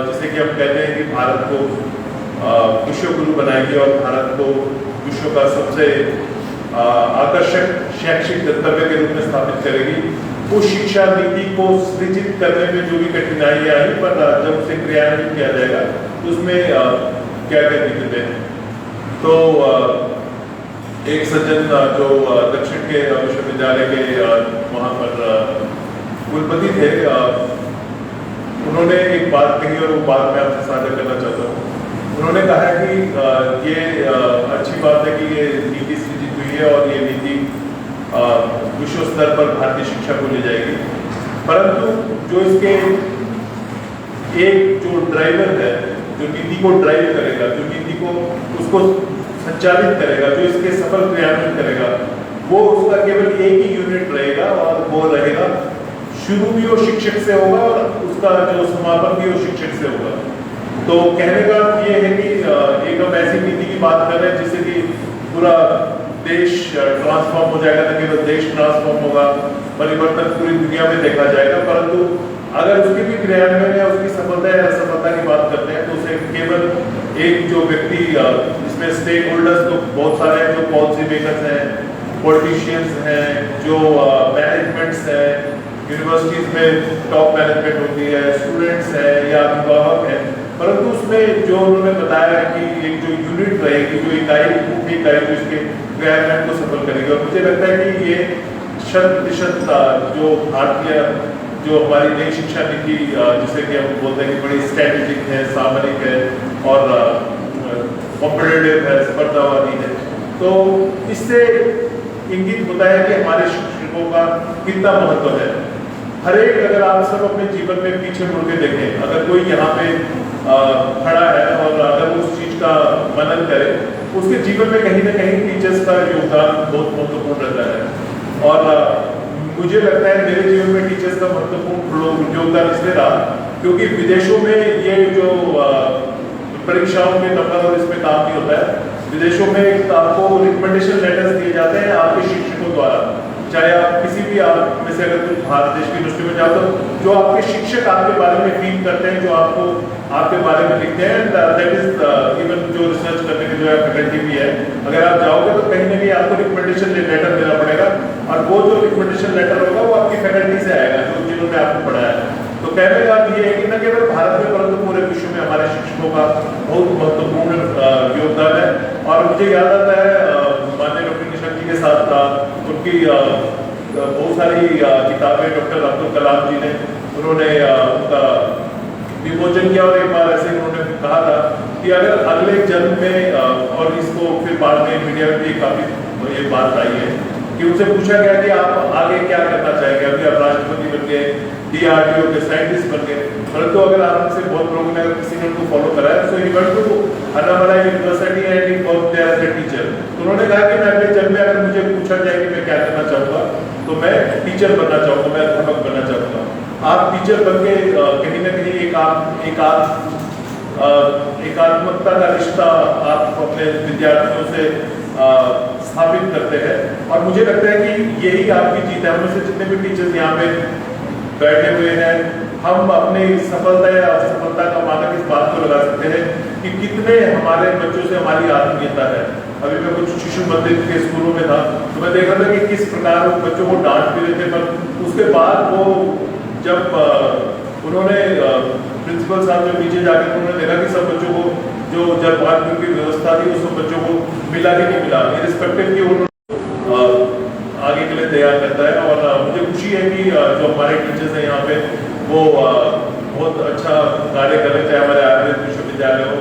जिसे कि हम कहते हैं कि भारत को विश्व गुरु बनाएगी और भारत को विश्व का सबसे आकर्षक शैक्षिक गंतव्य के रूप में स्थापित करेगी। उस शिक्षा नीति को सृजित करने में जो भी कठिनाइयां आई, पर जब उसे क्रियान्वित किया जाएगा तो उसमें क्या क्या दिक्कतें हैं। तो एक सज्जन जो दक्षिण के विश्वविद्यालय के वहाँ पर कुलपति थे, उन्होंने एक बात कही और वो बात मैं आपसे साझा करना चाहता हूँ। उन्होंने कहा है कि ये अच्छी बात है कि ये नीति सृजित हुई है और ये नीति विश्व स्तर पर भारतीय शिक्षा को ले जाएगी, परंतु जो इसके एक जो ड्राइवर है, जो नीति को ड्राइव करेगा, जो नीति को उसको संचालित करेगा, जो इसके सफल क्रियान्वयन करेगा, वो उसका केवल एक ही यूनिट रहेगा और वो रहेगा शुरू भी वो शिक्षक से होगा और उसका जो समापन भी वो शिक्षक से होगा। तो कहने का ये है कि एक हम ऐसी नीति की बात कर रहे हैं जिससे कि पूरा देश ट्रांसफॉर्म हो जाएगा, न केवल देश ट्रांसफॉर्म होगा, परिवर्तन पूरी दुनिया में देखा जाएगा, परंतु अगर उसकी भी क्रियान्वयन या उसकी सफलता या असफलता की बात करते हैं तो उसे केवल एक जो व्यक्ति इसमें स्टेक होल्डर्स तो बहुत सारे हैं, जो पॉलिसी मेकर्स हैं, पॉलिटिशियंस हैं, जो मैनेजमेंट्स हैं, यूनिवर्सिटीज में टॉप मैनेजमेंट होती है, स्टूडेंट्स हैं या अभिभावक हैं, परंतु उसमें जो उन्होंने बताया कि एक जो यूनिट रहेगी, जो इकाई जो इसके क्रियान्वयन को सफल करेगी। और मुझे लगता है कि ये 100% जो भारतीय जो हमारी नई शिक्षा नीति जिसे कि हम बोलते हैं कि बड़ी स्ट्रैटेजिक है, सामरिक है और कॉम्पिटिटिव है, स्पर्धावादी है, तो इससे इंगित होता है कि हमारे शिक्षकों का कितना महत्व है। हर एक अगर आप सब अपने जीवन में पीछे मुड़ के देखें, अगर कोई यहाँ पे खड़ा है और अगर उस चीज का मनन करे, उसके जीवन में कहीं ना कहीं टीचर्स का योगदान बहुत महत्वपूर्ण रहता है। और मुझे लगता है मेरे जीवन में टीचर्स का महत्वपूर्ण योगदान इसलिए रहा क्योंकि विदेशों में ये जो परीक्षाओं के नंबर और इसमें काम नहीं होता है। विदेशों में आपको रिकमेंडेशन लेटर्स दिए जाते हैं आपके शिक्षकों द्वारा, चाहे आप किसी भी आप में से अगर कुछ भारत देश की यूनिवर्सिटी में जाओ तो जो आपके शिक्षक आपके बारे में फील करते हैं, जो आपको आपके बारे में लिखते हैं, दैट इज इवन जो रिसर्च करने के जो है फैकल्टी भी है, अगर आप जाओगे तो कहीं ना कहीं आपको रिकमेंडेशन लेटर देना पड़ेगा और वो जो रिकमेंडेशन लेटर होगा वो आपकी फैकल्टी से आएगा जो जिन्होंने आपको पढ़ाया है। तो कहने का ये है कि न केवल भारत में परंतु पूरे विश्व में हमारे शिक्षकों का बहुत महत्वपूर्ण योगदान है। और मुझे याद आता है माननीय डॉक्टर निशंक जी के साथ उनकी बहुत सारी किताबें डॉक्टर अब्दुल कलाम जी ने उन्होंने उनका विमोचन किया और एक बार ऐसे उन्होंने कहा था कि अगर अगले जन्म में और इसको फिर बाद में मीडिया में भी काफी ये बात आई है कि उनसे पूछा गया कि आप आगे क्या करना चाहेंगे, अभी आप राष्ट्रपति बन गए, DRDO के साइंटिस्ट बन गए, परंतु अगर आपसे बहुत लोगों ने अगर किसी ने उनको फॉलो करा है, so he went to Annamalai university and he worked there as a teacher. तो उन्होंने कहा कि मैं अपने जन्म में अगर मुझे पूछा जाए कि मैं क्या करना चाहूँगा तो मैं टीचर बनना चाहूँगा, मैं अध्यापक बनना चाहूँगा। आप टीचर बन के कहीं ना कहीं एकात्मकता का रिश्ता आप अपने विद्यार्थियों से स्थापित करते हैं, और मुझे लगता है कि यही आपकी जीत है। हम में से जितने भी टीचर्स यहाँ पे बैठे हुए हैं, हम अपनी सफलता या असफलता का मानक इस बात को लगा सकते हैं कि कितने हमारे बच्चों से हमारी आत्मीयता है। अभी मैं कुछ शिशु मंदिर के स्कूलों में था तो मैं देख रहा था कि किस प्रकार वो बच्चों को डांट भी रहे थे, पर उसके बाद वो जब उन्होंने प्रिंसिपल साहब जो पीछे जाकर उन्होंने देखा कि सब बच्चों को जो जलपान की व्यवस्था थी उसको बच्चों को मिला कि नहीं मिला, इरिस्पेक्टिव की उन्होंने आगे के लिए तैयार करता है। और मुझे खुशी है कि जो हमारे टीचर्स हैं यहाँ पे वो बहुत अच्छा कार्य कर रहे हैं, चाहे हमारे आयुर्वेद विश्वविद्यालय हो।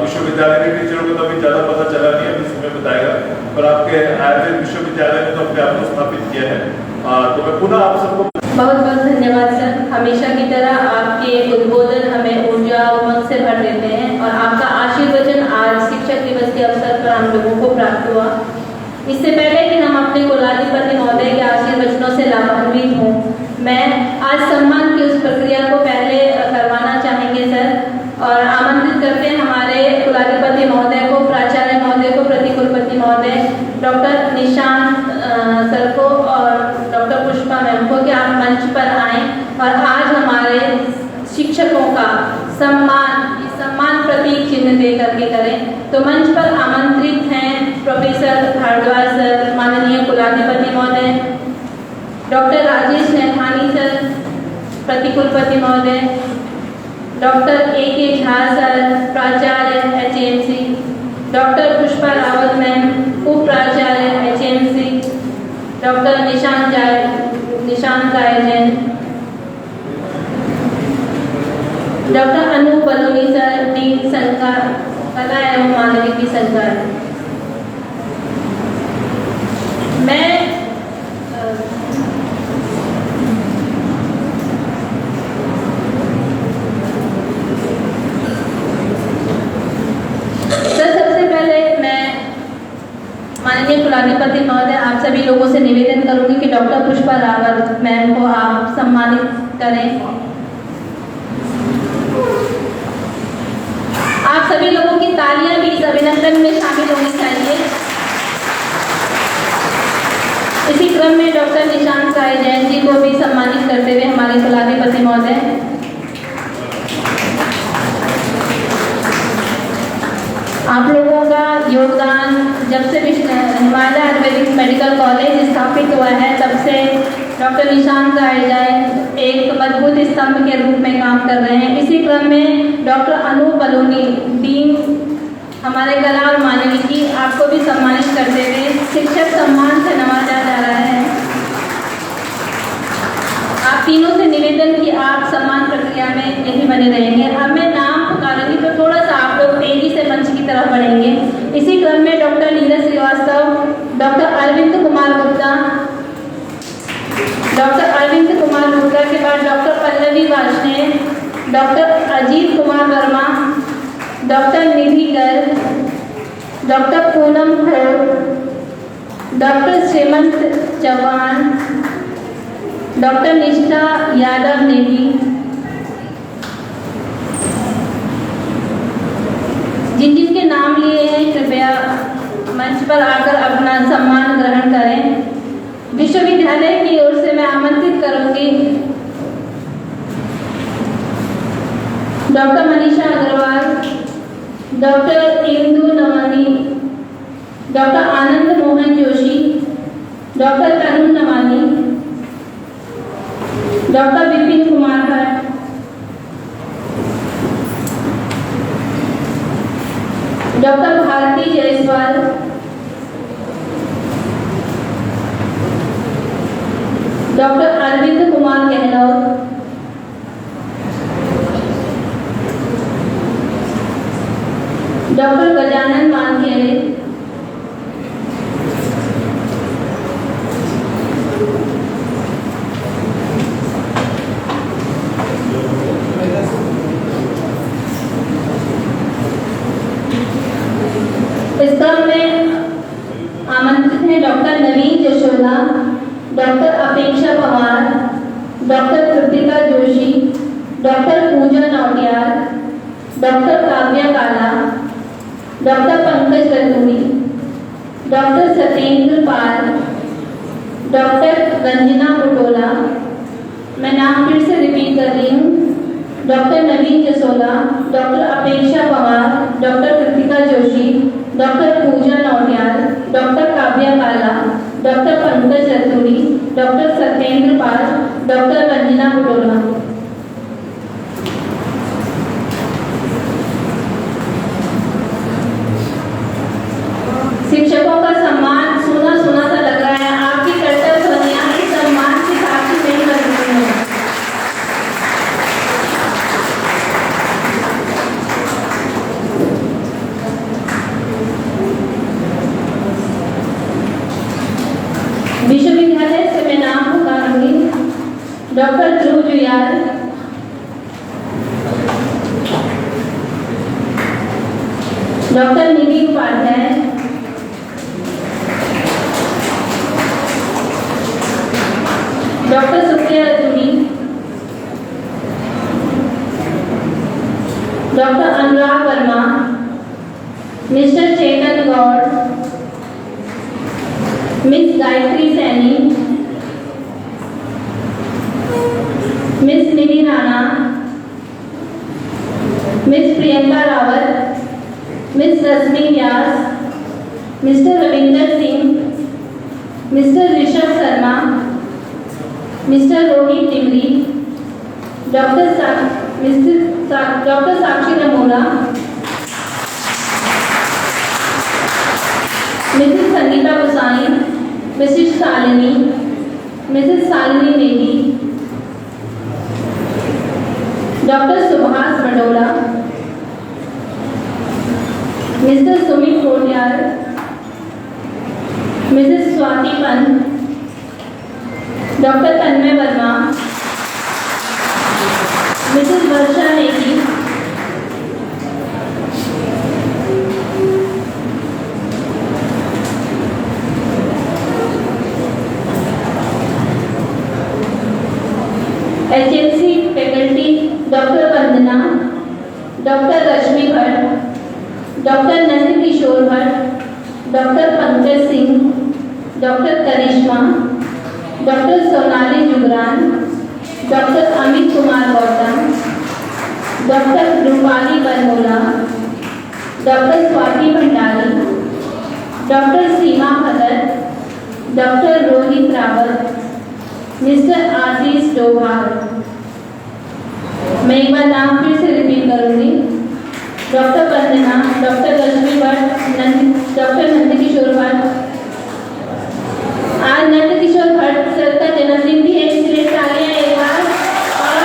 विश्वविद्यालय के टीचरों को तो अभी ज़्यादा पता चला नहीं, अभी समय बताएगा, पर आपके आयुर्वेद विश्वविद्यालय ने तो अपने आप को स्थापित किया है। तो मैं पुनः आप सबको बहुत बहुत धन्यवाद सर। हमेशा की तरह आपके उद्बोधन हमें ऊर्जा और उमंग से भर देते हैं, और आपका आशीर्वचन आज शिक्षक दिवस के अवसर पर हम लोगों को प्राप्त हुआ। इससे पहले कि हम अपने कुलाधिपति महोदय के आशीर्वचनों से लाभान्वित हों, मैं आज सम्मान की उस प्रक्रिया को पहले करवाना चाहेंगे सर, और आमंत्रित करते हैं हमारे कुलाधिपति महोदय को, प्राचार्य महोदय को, प्रतिकुलपति महोदय डॉक्टर निशांत सर को और डॉक्टर पुष्पा मैम को कि आप मंच पर आएं और आज हमारे शिक्षकों का सम्मान प्रतीक चिन्ह दे करके करें। तो मंच पर आमंत्रित हैं प्रोफेसर भारद्वाज सर, माननीय कुलाधिपति महोदय, डॉक्टर राजेश नैथानी सर, प्रतिकुलपति महोदय, डॉक्टर A.K. झा सर, प्राचार्य HMC, doctor Pushpa Rawat ma'am, उप प्राचार्य HMC, doctor Nishant Rai Jain, doctor Anoop Baluni sir, dean संकाय कला एवं मानविकी संकाय। मैं माननीय कुलाधिपति महोदय, आप सभी लोगों से निवेदन करूंगी कि डॉक्टर पुष्पा रावत मैम को आप सम्मानित करें। आप सभी लोगों की तालियां भी इस अभिनंदन में शामिल होनी चाहिए। इसी क्रम में डॉक्टर निशांत राय जैन जी को भी सम्मानित करते हुए हमारे कुलाधिपति महोदय। आप लोगों का योगदान जब से हिमालय आयुर्वेदिक मेडिकल कॉलेज स्थापित हुआ है तब से डॉक्टर निशांत राय जैन एक मजबूत स्तंभ के रूप में काम कर रहे हैं। इसी क्रम में डॉक्टर अनूप बलूनी, डीन हमारे कला और मानविकी, आपको भी सम्मानित करते हुए शिक्षक सम्मान से नवाजा जा रहा है। आप तीनों से निवेदन कि आप सम्मान प्रक्रिया में यही बने रहेंगे। अब मैं नाम पुकारूंगी तो थोड़ा सा आप लोग तेजी से मंच की तरफ बढ़ेंगे। इसी क्रम में doctor Neeraj Srivastava, doctor Arvind Kumar Gupta, doctor Arvind Kumar Gupta के बाद doctor Pallavi Vajpayee, doctor Ajit Kumar Verma, doctor Nidhi Garg, doctor Poonam Khor, doctor श्रीमंत चौहान, डॉक्टर निष्ठा यादव नेगी। जिन जिनके नाम लिए हैं कृपया मंच पर आकर अपना सम्मान ग्रहण करें। विश्वविद्यालय की ओर से मैं आमंत्रित करूंगी doctor Manisha Agarwal, doctor Indu Nawani, doctor Anand Mohan Joshi, doctor Tarun Nawani, doctor Vipin Kumar Bhatt, doctor Bharti Jaiswal, doctor Arvind Kumar Gehlot, doctor Gajanan Mankhede, doctor Kritika Joshi, doctor Pooja Nautiyal, doctor Kavya Kala, doctor Pankaj Raturi, doctor Satyendra Pal, doctor Ranjana Butola, मैं नाम फिर से रिपीट कर रही हूँ, डॉक्टर नवीन जसोला, डॉक्टर अपेक्षा Pawar, doctor Kritika Joshi, doctor Pooja Nautiyal, doctor Kavya Kala, doctor Pankaj Raturi, doctor Satyendra Pal, doctor Ranjana Butola. शिक्षकों का सम्मान सुना सुना सा लग रहा है, आपकी कर्तव्य ध्वनियां इस सम्मान की साक्षी नहीं बन रही हैं। विश्वविद्यालय से मैं नाम पुकारूंगी, doctor Dhruv Juyal, doctor Nidhi Upadhyay, doctor Supriya Raturi, doctor Anurag Verma, mister Chetan Gaur, miss Gayatri Saini, miss Nidhi Rana, miss Priyanka Rawat, miss Rashmi Vyas, mister Ravinder Singh, mister Rishabh Sharma, mister Rohit Dimri, doctor Sakshi Namora, Mrs Sangeeta Gosai, Mrs Shalini Negi, doctor Subhash Badola, mister Sumit Kotiyal, Mrs Swati Pant, doctor Tanmay Verma, Mrs Varsha Negi, HLC faculty doctor Vandana, doctor Rashmi Bhatt, doctor Nand Kishore Bhatt, doctor Pankaj Singh, doctor Karishma, doctor Sonali Jugran, doctor Amit Kumar Gautam, doctor Rupali Barmola, doctor Swati Bhandari, doctor Seema Bhagat, doctor Rohit Rawat, mister Ashish Doval. मैं एक बार नाम फिर से repeat करूंगी, doctor Vandana, doctor Rashmi Bhatt, doctor Nandkishore Bhatt. आज Nandkishore Bhatt sir का जन्मदिन भी है, इसलिए तालियां एक बार। और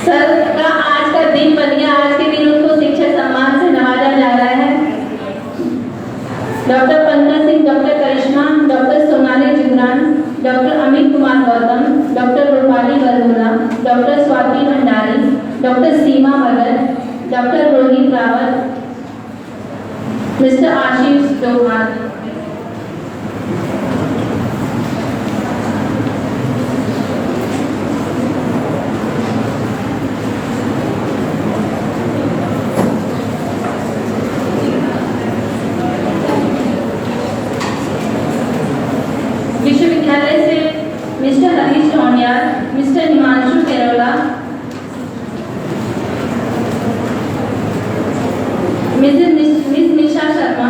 सर का आज का दिन बन गया, आज के दिन उनको शिक्षक सम्मान से नवाजा जा रहा है। Doctor Pankaj Singh, doctor Karishma, doctor Sonali Jugran, doctor Amit Kumar Gautam, doctor Rupali Barmola, doctor Swati Bhandari, doctor Seema Bhagat, doctor Rohit Rawat, mister Ashish Doval. विश्वविद्यालय से mister Harish Toniyal, mister Himanshu Kerola, miss Nisha Sharma.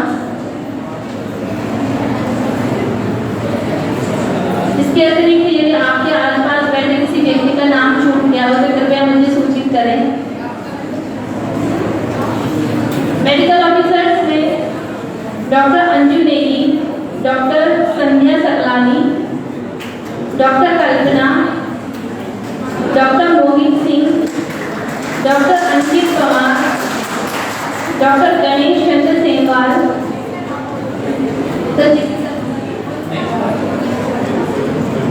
इसके अतिरिक्त यदि आपके आसपास बैठे किसी व्यक्ति का नाम छूट गया हो तो कृपया मुझे सूचित करें। मेडिकल ऑफिसर्स में डॉक्टर अंजू नेगी, डॉक्टर संध्या Saklani, doctor Kalpana, doctor Mohit Singh, doctor Ankit Pawar, doctor Ganesh चंद्र सेमवाल,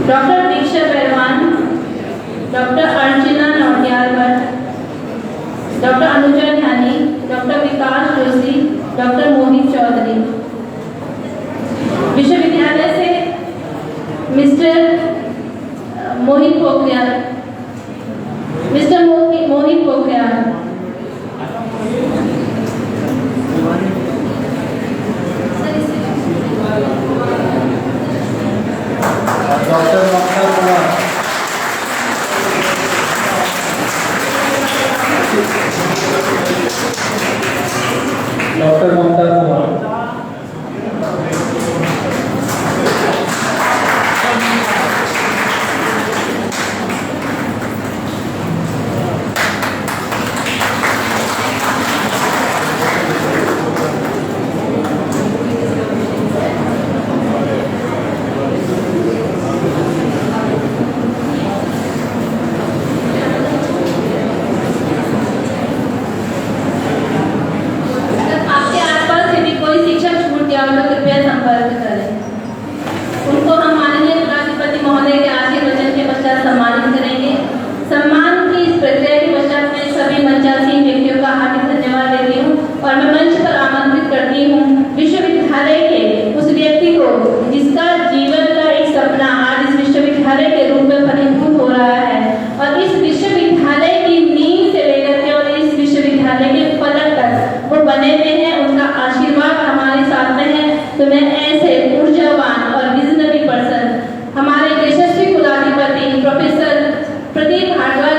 डॉक्टर दीक्षा पहलवान, डॉक्टर अर्चना नौटियाल भट्ट, डॉक्टर अनुजा ध्यानी, डॉक्टर विकास जोशी, डॉक्टर मोहित चौधरी। विश्वविद्यालय से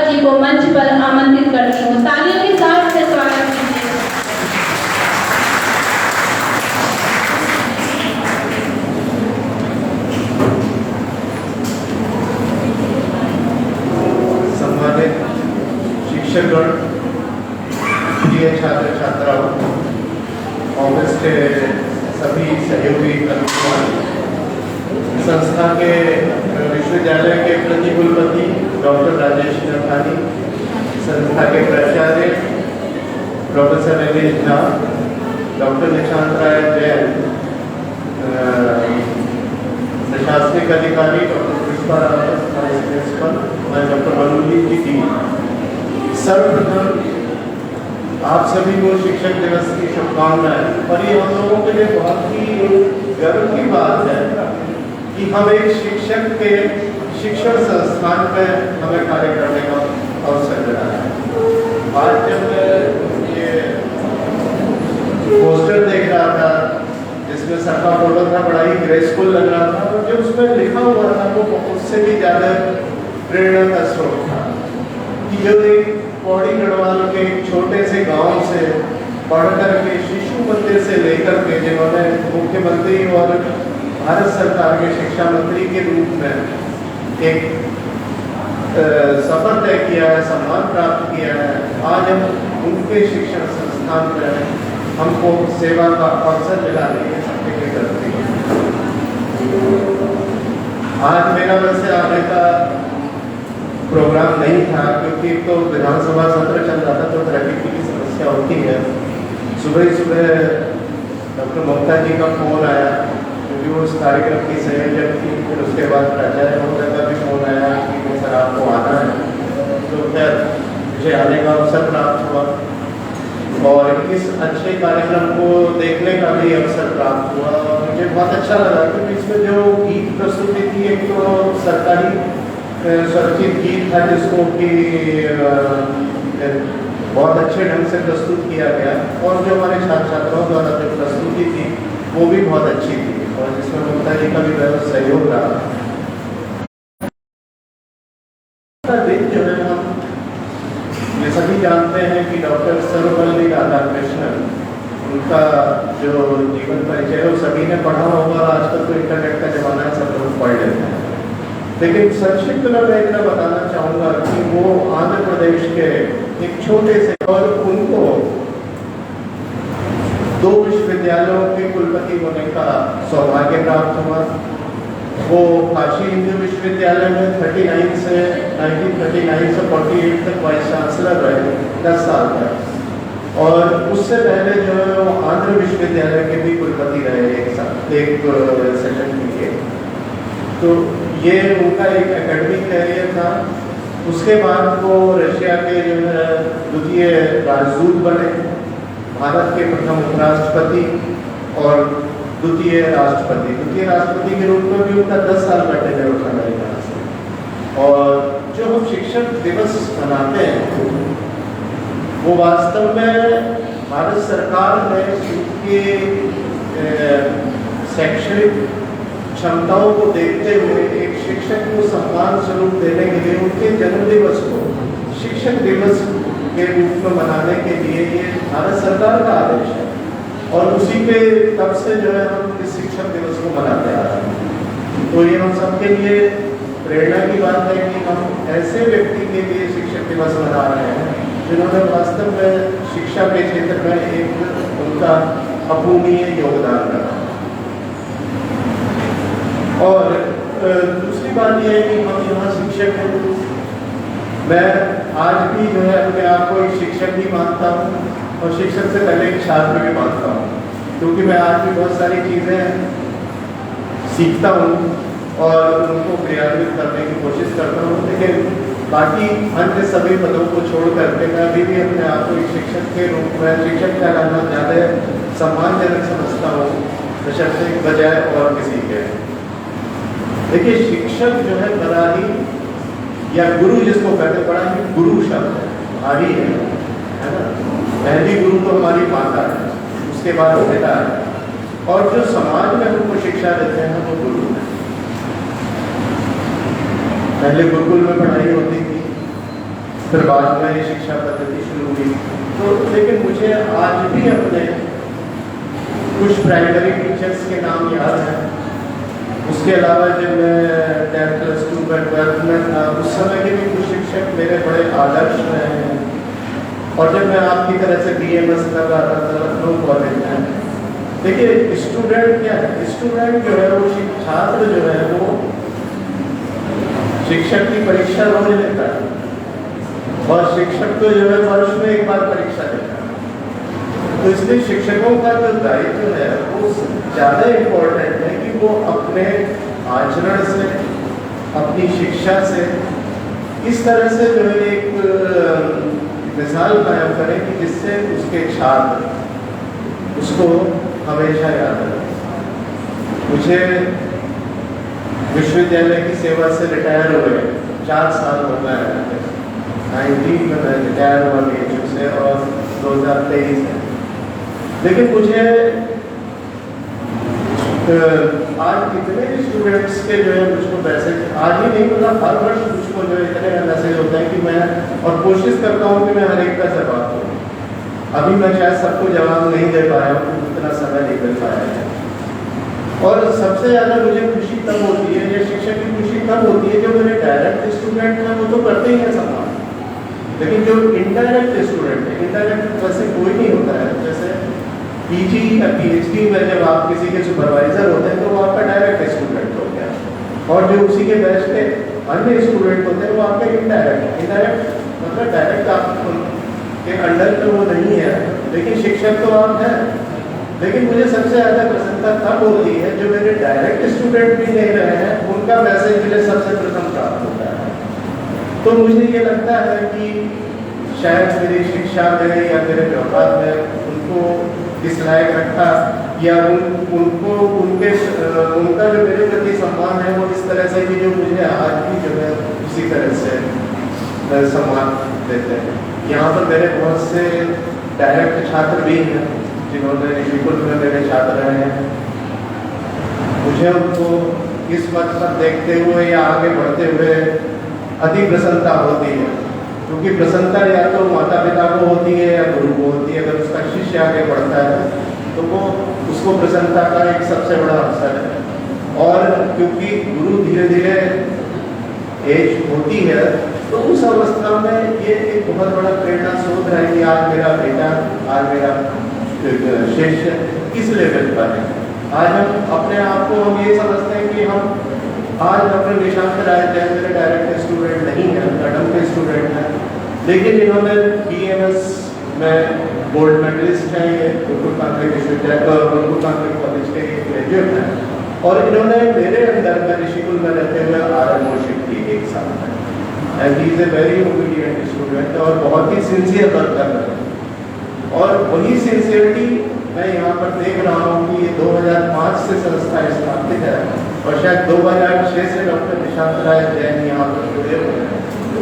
जी को मंच पर आमंत्रित करती हूँ। तालियों के साथ से स्वागत कीजिए। सम्मानित शिक्षकगण, प्रिय छात्र छात्राओं, ऑफिस के सभी सहयोगी कर्मचारी, संस्था के विश्वविद्यालय के प्रति कुलपति डॉक्टर राजेश नथानी, संस्था के प्राचार्य प्रोफेसर नीलेश झा, डॉक्टर निशांत राय जैन, प्रशासनिक अधिकारी doctor Pushpa Rawat, vice principal और डॉक्टर मनोजी जी डी, सर्वप्रथम आप सभी को शिक्षक दिवस की शुभकामनाएं। और ये हम लोगों के लिए बहुत ही गर्व की बात है कि हम एक शिक्षक के शिक्षण संस्थान में हमें कार्य करने का अवसर मिला है। आज जब मैं ये पोस्टर देख रहा था जिसमें सबका फोटो था, बड़ा ही ग्रेसफुल लग रहा था, और जो उसमें लिखा हुआ था वो उससे भी ज़्यादा प्रेरणा का स्रोत था कि जो एक पौड़ी गढ़वाल के छोटे से गांव से पढ़कर के शिशु मंदिर से लेकर के जिन्होंने मुख्यमंत्री और भारत सरकार के शिक्षा मंत्री के रूप में एक सफर तय किया है, सम्मान प्राप्त किया है, आज हम उनके शिक्षण संस्थान में हमको सेवा का अवसर दिलाने के सत्य करते हैं। आज मेरा वैसे आने का प्रोग्राम नहीं था क्योंकि तो विधानसभा सत्र चल रहा था, तो ट्रैफिक की समस्या होती है। सुबह ही सुबह डॉक्टर ममता जी का फोन आया क्योंकि वो उस कार्यक्रम की संयोजक थी। फिर उसके बाद प्राचार्य महोदय का भी फोन आया कि सर आपको आना है, तो खैर मुझे आने का अवसर प्राप्त हुआ और इस अच्छे कार्यक्रम को देखने का भी अवसर प्राप्त हुआ। और मुझे बहुत अच्छा लगा क्योंकि इसमें जो गीत प्रस्तुति थी, एक तो सरकारी सुरक्षित गीत था जिसको कि बहुत अच्छे ढंग से प्रस्तुत किया गया, और जो हमारे छात्र छात्राओं द्वारा जो प्रस्तुति थी वो भी बहुत अच्छी थी और जिसमें ममता जी का भी बहुत सहयोग रहा। दिन जो है हम ये सभी जानते हैं कि डॉक्टर सर्वपल्ली राधाकृष्णन, उनका जो जीवन परिचय है वो सभी ने पढ़ा होगा। आजकल तो इंटरनेट का जमाना है, सब लोग पढ़ लेते हैं, लेकिन संक्षिप्त में मैं इतना बताना चाहूँगा कि वो आंध्र प्रदेश के एक छोटे से, और उनको 2 विश्वविद्यालयों के कुलपति होने का सौभाग्य प्राप्त हुआ। वो काशी हिंदू विश्वविद्यालय में 1939 से 48 तक वाइस चांसलर रहे 10 साल तक, और उससे पहले जो है वो आंध्र विश्वविद्यालय के भी कुलपति रहे एक सेशन के लिए। तो ये उनका एक एकेडमिक कैरियर था। उसके बाद वो रशिया के जो है द्वितीय राजदूत बने, भारत के प्रथम उपराष्ट्रपति और द्वितीय राष्ट्रपति के रूप में भी उनका 10 साल का टेन्योर था मेरे ख्याल से। और जो हम शिक्षक दिवस मनाते हैं वो वास्तव में भारत सरकार ने उनके शैक्षणिक क्षमताओं को देखते हुए एक शिक्षक को सम्मान स्वरूप देने के लिए उनके जन्मदिवस को शिक्षक दिवस के रूप में मनाने के लिए ये भारत सरकार का आदेश है, और उसी के तब से जो है हम इस शिक्षक दिवस को मनाते आ रहे हैं। तो ये हम सबके लिए प्रेरणा की बात है कि हम ऐसे व्यक्ति के लिए शिक्षक दिवस मना रहे हैं जिन्होंने वास्तव में शिक्षा के क्षेत्र में एक उनका अपूर्णीय योगदान रहा। और दूसरी बात यह है कि हम यहाँ शिक्षक हैं। मैं आज भी जो है अपने आप को एक शिक्षक भी मानता हूँ और शिक्षक से पहले एक छात्र भी मानता हूँ, क्योंकि मैं आज भी बहुत सारी चीज़ें सीखता हूँ और उनको क्रियान्वित करने की कोशिश करता हूँ। लेकिन बाकी अन्य सभी पदों को छोड़ करके मैं अभी भी अपने आप को एक शिक्षक के रूप में शिक्षक कहलाना ज़्यादा सम्मानजनक समझता हूँ बशर्ते बजाय और किसी के। देखिए, शिक्षक जो है बड़ा ही, या गुरु जिसको कहते हैं, बड़ा ही गुरु शब्द है, भारी है ना। पहली गुरु तो हमारी माता है, उसके बाद पिता है, और जो समाज में हमको शिक्षा देते हैं वो गुरु है। पहले गुरुकुल में पढ़ाई होती थी, फिर बाद में शिक्षा पद्धति शुरू हुई। तो लेकिन मुझे आज भी अपने कुछ प्राइमरी टीचर्स के नाम याद हैं। उसके अलावा जब मैं 10th प्लस 2 में 12th में था, उस समय के भी कुछ शिक्षक मेरे बड़े आदर्श रहे हैं। और जब मैं आपकी तरह से BMS कर रहा था लखनऊ कॉलेज में, देखिए स्टूडेंट क्या है, स्टूडेंट जो है वो छात्र जो है वो शिक्षक की परीक्षा रोज लेता है और शिक्षक तो जो है वर्ष में एक बार परीक्षा देता है। तो इसलिए शिक्षकों का जो दायित्व है वो ज़्यादा इम्पोर्टेंट है कि वो अपने आचरण से, अपनी शिक्षा से इस तरह से जो है एक मिसाल कायम करें कि जिससे उसके छात्र उसको हमेशा याद रखें। मुझे विश्वविद्यालय की सेवा से रिटायर हुए 4 साल हो गए हैं। 19 में मैं रिटायर हुआ BHU से और 2023 में। लेकिन मुझे आज कितने भी स्टूडेंट्स के जो है मुझको मैसेज, आज ही नहीं मतलब हर वर्ष मुझको जो इतने मैसेज होते हैं कि मैं और कोशिश करता हूँ कि मैं हर एक का जवाब दूँ। अभी मैं शायद सबको जवाब नहीं दे पाया हूँ, उतना समय नहीं मिल पाया है। और सबसे ज़्यादा मुझे खुशी तब होती है, या शिक्षक की खुशी तब होती है, जो मेरे डायरेक्ट स्टूडेंट हैं वो तो करते ही हैं सम्मान, लेकिन जो इनडायरेक्ट स्टूडेंट है, इनडायरेक्ट वैसे कोई नहीं होता है। जैसे PG या PhD में जब आप किसी के सुपरवाइजर होते हैं तो वो आपका डायरेक्ट स्टूडेंट हो गया, और जो उसी के बैच के अन्य स्टूडेंट होते हैं वो आपके इनडायरेक्ट। इनडायरेक्ट मतलब डायरेक्ट आपके अंडर तो वो नहीं है, लेकिन शिक्षक तो आप हैं। लेकिन मुझे सबसे ज़्यादा प्रसन्नता तब होती है जो मेरे डायरेक्ट स्टूडेंट भी नहीं रहे हैं, उनका मैसेज मुझे सबसे प्रथम प्राप्त होता है। तो मुझे ये लगता है कि शायद मेरी शिक्षा में या मेरे व्यवहार में उनको इस लायक रखा, या उनको उनका जो मेरे प्रति सम्मान है वो इस तरह से कि जो मुझे आज भी जो है उसी तरह से सम्मान देते हैं। यहाँ पर मेरे बहुत से डायरेक्ट छात्र भी हैं जिन्होंने ऋषिकुल में मेरे छात्र रहे हैं। मुझे उनको इस वक्त पर देखते हुए या आगे बढ़ते हुए अति प्रसन्नता होती है, क्योंकि प्रसन्नता या तो माता पिता को होती है या गुरु को होती है। अगर उसका शिष्य आगे बढ़ता है तो वो उसको प्रसन्नता का एक सबसे बड़ा अवसर है। और क्योंकि गुरु धीरे धीरे एज होती है तो उस अवस्था में ये एक बहुत बड़ा प्रेरणा स्रोत है कि आज मेरा बेटा, आज मेरा शिष्य किस लेवल पर है। आज हम अपने आप को हम ये समझते हैं कि हम आज अपने निशान पर आए थे, मेरे डायरेक्ट स्टूडेंट नहीं है, मैडम के स्टूडेंट हैं, लेकिन इन्होंने BMS में गोल्ड मेडलिस्ट हैं, ये गुरुकुल तांत्रिक विश्वविद्यालय गुरुकुल तांत्रिक कॉलेज के ग्रेजुएट हैं, और इन्होंने मेरे अंदर में ऋषिकुल में रहते हुए RMOship की 1 साल में, and he is a very obedient student और बहुत ही सिंसियर वर्क कर रहे हैं। और वही सिंसियरिटी मैं यहाँ पर देख रहा हूँ कि ये 2005 से संस्था स्थापित है और शायद 2006 से डॉक्टर निशांत राय जैन यहाँ पर जुड़े हुए हैं।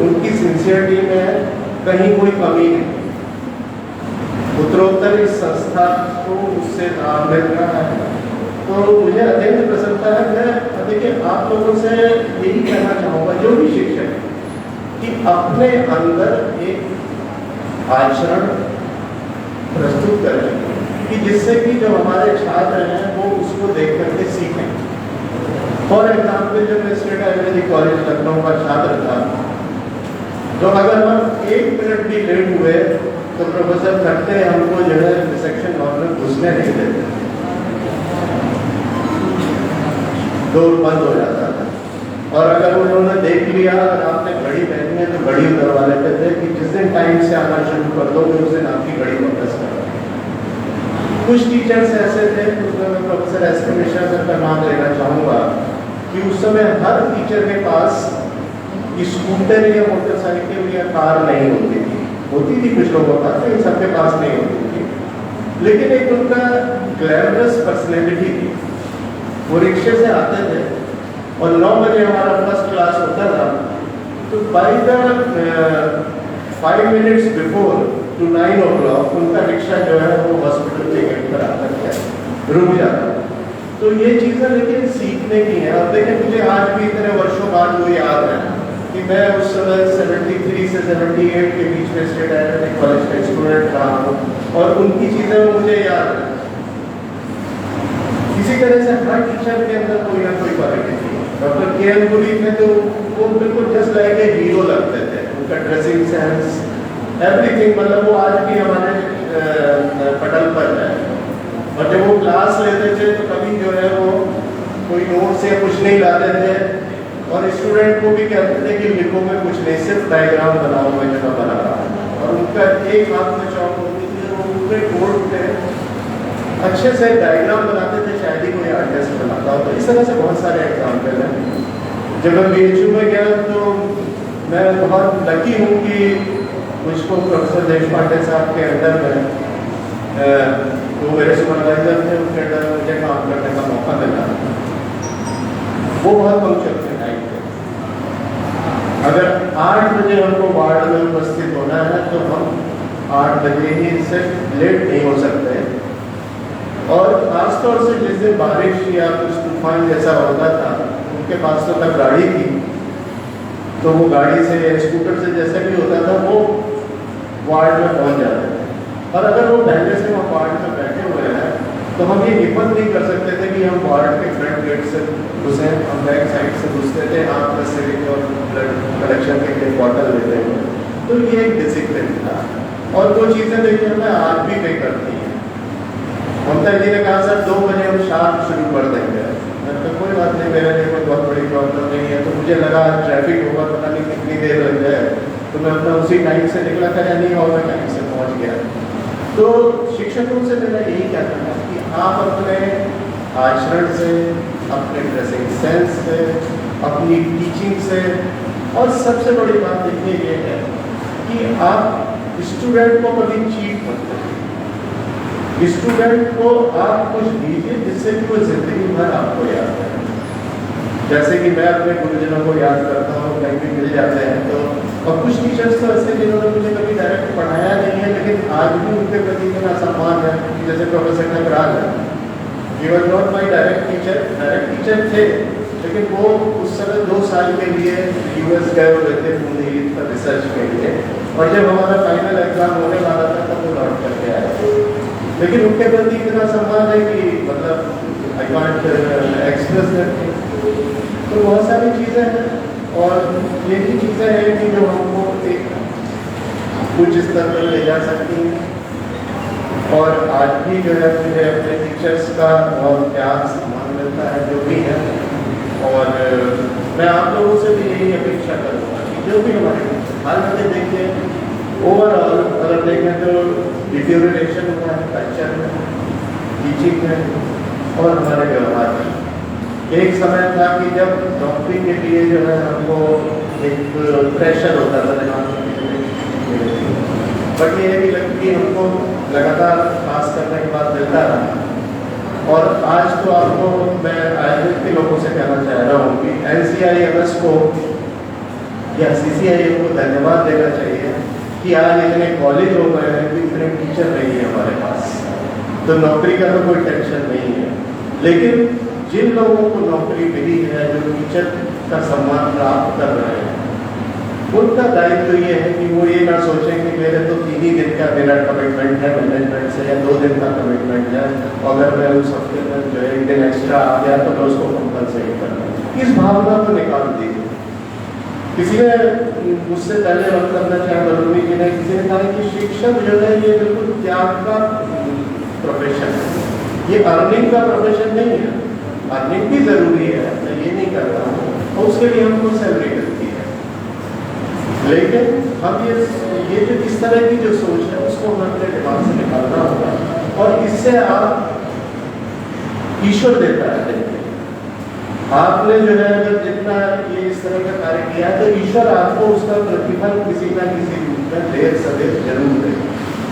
उनकी सिंसियरिटी में कहीं कोई कमी नहीं, उत्तरोत्तर इस संस्था को उससे लाभ मिल रहा है। तो मुझे अत्यंत प्रसन्नता है। मैं देखिए आप लोगों से यही कहना चाहूँगा, जो भी शिक्षक कि अपने अंदर एक आचरण प्रस्तुत करें कि जिससे कि जो हमारे छात्र हैं वो उसको देख करके सीखें। फॉर एग्जाम्पल जब मैं स्टेट आयुर्वेदिक कॉलेज लखनऊ का छात्र था, तो अगर हम 1 मिनट भी लेट हुए तो प्रोफेसर करते हमको जो है रिसेप्शन हॉल में घुसने नहीं देते, डोर बंद हो जाता था। और अगर उन्होंने देख लिया और आपने घड़ी पहनी है तो घड़ी उतरवा लेते थे कि जिस दिन टाइम से आना शुरू कर दोगे उस दिन आपकी घड़ी वापस कर। कुछ टीचर्स ऐसे थे, उसमें मैं प्रोफेसर S.K. मिश्रा सर का नाम लेना चाहूँगा, कि उस समय हर टीचर के पास स्कूटर या मोटरसाइकिल या कार नहीं होती थी। होती थी कुछ लोगों का, तो इन सबके पास नहीं होती थी, लेकिन एक उनका ग्लैमरस पर्सनैलिटी थी। वो रिक्शे से आते थे और 9 बजे हमारा फर्स्ट क्लास होता था, तो by the 5 minutes before to 9 o'clock उनका रिक्शा जो है वो हॉस्पिटल के गेट पर आकर के रुक जाता। तो ये चीज़ें लेकिन सीखने की हैं। और देखिए मुझे आज भी इतने वर्षों बाद वो याद है कि मैं उस समय 73 से 78 के बीच में स्टेट आयुर्वेदिक कॉलेज का स्टूडेंट रहा हूँ और उनकी चीज़ें मुझे याद है। इसी तरह से हर टीचर के अंदर कोई ना कोई क्वालिटी थी। Doctor K. N.. पुरी थे तो वो बिल्कुल जस्ट लाइक ए हीरो लगते थे, उनका ड्रेसिंग सेंस एवरीथिंग, मतलब वो आज भी हमारे पटल पर है। और जब वो क्लास लेते थे तो कभी जो है वो कोई नोट से कुछ नहीं लाते थे और स्टूडेंट को भी कहते थे कि लिखो में कुछ नहीं, सिर्फ डायग्राम बनाओ, मैं जगह बना रहा हूँ। और उनका एक हाथ में चौक होती थी, वो पूरे बोर्ड पे अच्छे से डायग्राम बनाते थे, शायद ही कोई आर्टिस्ट बनाता हो। तो इस तरह से बहुत सारे एग्जाम्पल हैं। जब मैं BHU में गया तो मैं बहुत लकी हूँ कि मुझको प्रोफेसर देशपांडे साहब के अंडर में वो मेरे सुपरवाइजर थे, उनके अंडर मुझे काम करने का मौका मिला। वो बहुत पंक्चुअल थे टाइम पे। अगर 8 बजे हमको वार्ड में उपस्थित होना है तो हम 8 बजे ही से लेट नहीं हो सकते। और खासतौर से जिस दिन बारिश या कुछ तूफान जैसा होता था, उनके पास तो तब गाड़ी थी, तो वो गाड़ी से या स्कूटर से जैसे भी होता था वो वार्ड में पहुंच जाते थे। और अगर वो पहले से वहाँ वार्ड में बैठे हुए हैं तो हम ये हिम्मत नहीं कर सकते थे कि हम वार्ड के फ्रंट गेट से घुसे, हम बैक साइड से घुसते थे, हाथ में सिरिंज और ब्लड कलेक्शन के लिए बॉटल लेते हुए। तो ये एक डिसिप्लिन था और वो चीज़ें देखिए हमें आज भी पे करती हैं। ममता जी ने कहा सर 2 बजे हम शार्प शुरू कर देंगे। मैं तो कोई बात नहीं, मेरे लिए कोई बहुत बड़ी प्रॉब्लम नहीं है। तो मुझे लगा ट्रैफिक होगा, पता नहीं कितनी देर लग जाए, तो मैं अपना उसी टाइम से निकला था, या नहीं और मैं टाइम से पहुँच गया। तो शिक्षकों से मेरा यही कहना है कि आप अपने आचरण से, अपने ड्रेसिंग सेंस से, अपनी टीचिंग से, और सबसे बड़ी बात देखिए ये है कि आप स्टूडेंट को कभी चीट मत करिए। स्टूडेंट को आप कुछ दीजिए जिससे कि वो जिंदगी भर आपको याद करे। जैसे कि मैं अपने गुरुजनों को याद करता हूँ, कहीं भी मिल जाते हैं तो, और कुछ टीचर्स तो ऐसे जिन्होंने मुझे कभी डायरेक्ट पढ़ाया नहीं है लेकिन आज भी उनके प्रति इतना सम्मान है, जैसे प्रोफेसर ठकराल है। He was not my direct teacher थे, लेकिन वो उस समय 2 साल के लिए US गए हुए थे पुणे पर रिसर्च के लिए, और जब हमारा फाइनल एग्जाम होने वाला था तब वो लौट करके आए। लेकिन उनके प्रति इतना सम्मान है कि मतलब आई कांट एक्सप्रेस दैट। तो बहुत सारी चीज़ें हैं और ये भी चीज़ें हैं कि जो हमको एक कुछ स्तर पर ले जा सकती हैं। और आज भी जो है मुझे अपने टीचर्स का बहुत प्यार सम्मान मिलता है, जो भी है। और मैं आप लोगों से भी यही अपेक्षा करूँगा कि जो भी हमारे हाल में देखिए, ओवरऑल अगर देखें तो डिटेरियोरेशन हुआ है कल्चर में, टीचिंग में और हमारे व्यवहार में। एक समय था कि जब नौकरी के लिए जो है हमको एक प्रेशर होता था, बट ये भी लगती हमको लगातार पास करने के बाद मिलता रहा। और आज तो आपको मैं आयुर्वेद के लोगों से कहना चाह रहा हूँ कि NCIMS को या CCIM को धन्यवाद देना चाहिए कि आज इतने कॉलेज हो गए हैं कि इतने टीचर नहीं है हमारे पास, तो नौकरी का तो कोई टेंशन नहीं है। लेकिन जिन लोगों को नौकरी मिली है, जो टीचर का सम्मान प्राप्त कर रहे हैं, उनका दायित्व ये है कि वो ये ना सोचें कि मेरे तो 3 ही दिन का मेरा कमिटमेंट है मैनेजमेंट से, या 2 दिन का कमिटमेंट है, अगर मैं उस हफ्ते में जो 1 दिन एक्स्ट्रा आ गया तो मैं उसको कंपलसेट करना। इस भावना को निकाल दीजिए। किसी ने मुझसे पहले वक्त करना चाहे बलूमी जी ने, किसी ने कहा कि शिक्षक जो है ये बिल्कुल त्याग का प्रोफेशन है, ये अर्निंग का प्रोफेशन नहीं है। अर्निंग भी जरूरी है, मैं ये नहीं करता हूँ, और उसके लिए हमको सैलरी मिलती है। लेकिन हम ये जो इस तरह की जो सोच है उसको हमें अपने दिमाग से निकालना होगा, और इससे आप ईश्वर देता है। आपने जो है अगर जितना ये इस तरह का कार्य किया है तो ईश्वर आपको उसका प्रतिफल किसी न किसी रूप में देर सवेर जरूर दे।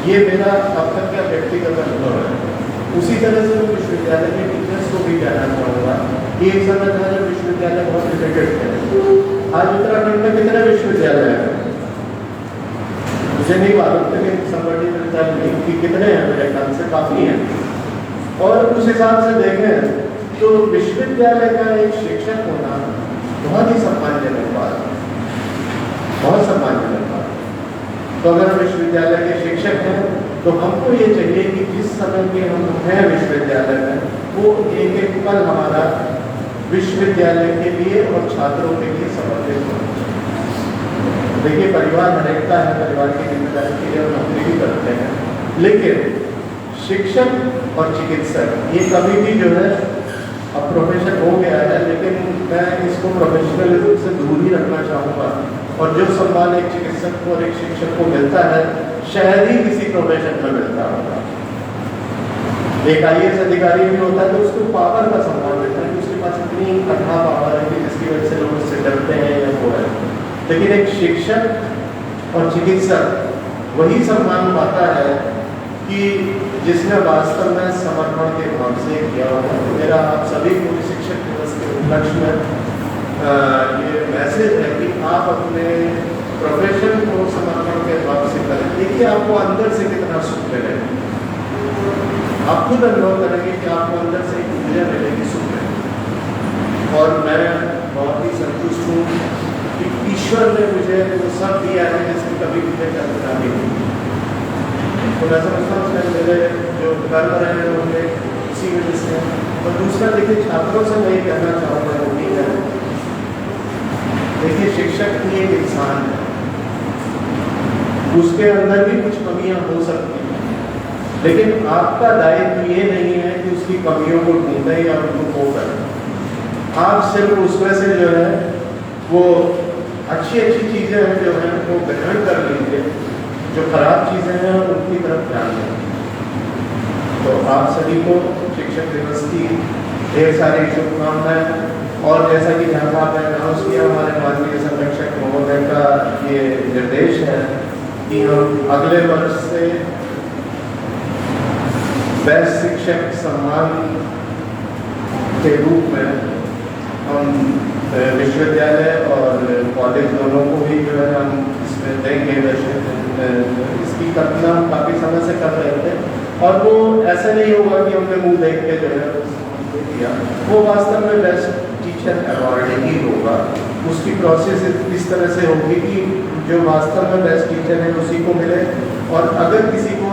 ये मेरा अब तक का व्यक्तिगत अनुभव है। उसी तरह से मैं विश्वविद्यालय के टीचर्स को भी कहना चाहूँगा कि एक समय था जब विश्वविद्यालय बहुत लिमिटेड थे। आज उत्तराखंड में कितने विश्वविद्यालय हैं मुझे नहीं मालूम, लेकिन संगठित कि कितने हैं, मेरे ख्याल से काफ़ी हैं। और उस हिसाब से देखें तो विश्वविद्यालय का एक शिक्षक होना बहुत ही सम्मानजनक बात है। बहुत सम्मान मिलता है। तो अगर हम विश्वविद्यालय के शिक्षक हैं तो हमको ये चाहिए कि जिस समय के हम हैं विश्वविद्यालय में, वो एक एक पल हमारा विश्वविद्यालय के लिए और छात्रों के लिए समर्पित हो। देखिए, परिवार हर एक का है, परिवार की जिम्मेदारी के लिए हम नौकरी भी करते हैं, लेकिन शिक्षक और चिकित्सक ये कभी भी जो है अब प्रोफेशन हो गया है, लेकिन मैं इसको प्रोफेशनलिज्म से दूर ही रखना चाहूँगा। और जो सम्मान एक चिकित्सक को और एक शिक्षक को मिलता है, शायद ही किसी प्रोफेशन में मिलता होगा। एक IAS अधिकारी भी होता है तो उसको पावर का सम्मान मिलता है कि उसके पास इतनी अथाह पावर है कि जिसकी वजह से लोग उससे डरते हैं या वो है। लेकिन एक शिक्षक और चिकित्सक वही सम्मान पाता है कि जिसने वास्तव में समर्पण के भाव से किया होगा। तो मेरा आप सभी को शिक्षक दिवस के उपलक्ष्य में ये मैसेज है कि आप अपने प्रोफेशन को समर्पण के भाव से करें। देखिए, आपको अंदर से कितना सुख मिलेगा, आप खुद अनुभव करेंगे कि आपको अंदर से एक ऊर्जा मिलेगी, सुख मिलेगी। और मैं बहुत ही संतुष्ट हूँ कि ईश्वर ने मुझे वो सब दिया है जिसकी कभी मुझे कल्पना नहीं हुई। तो मैं समझता हूँ कि मेरे जो कर्म रहे होंगे उसी वजह से। और दूसरा, देखिए, छात्रों से मैं ये कहना चाहूँगा वो भी है, देखिए, शिक्षक भी एक इंसान है, उसके अंदर भी कुछ कमियां हो सकती हैं, लेकिन आपका दायित्व ये नहीं है कि उसकी कमियों को ढूंढें या उनको खो करें। आप सिर्फ उसमें से जो है वो अच्छी चीज़ें हैं जो हैं वो ग्रहण कर लीजिए, जो खराब चीज़ें हैं उनकी तरफ ध्यान दें। तो आप सभी को शिक्षक दिवस की ढेर सारी शुभकामनाएं। और जैसा कि जहाँ आपने अनाउंस किया, हमारे माननीय संरक्षक महोदय का ये निर्देश है कि हम अगले वर्ष से बेस्ट शिक्षक सम्मान के रूप में हम विश्वविद्यालय और कॉलेज दोनों को भी जो है हम इसमें देंगे। इसकी कल्पना काफ़ी समय से कर रहे थे, और वो ऐसा नहीं होगा कि हमने मुंह देख के जो है किया, वो वास्तव में बेस्ट टीचर अवार्ड ही होगा। उसकी प्रोसेस इस तरह से होगी कि जो वास्तव में बेस्ट टीचर है उसी को मिले, और अगर किसी को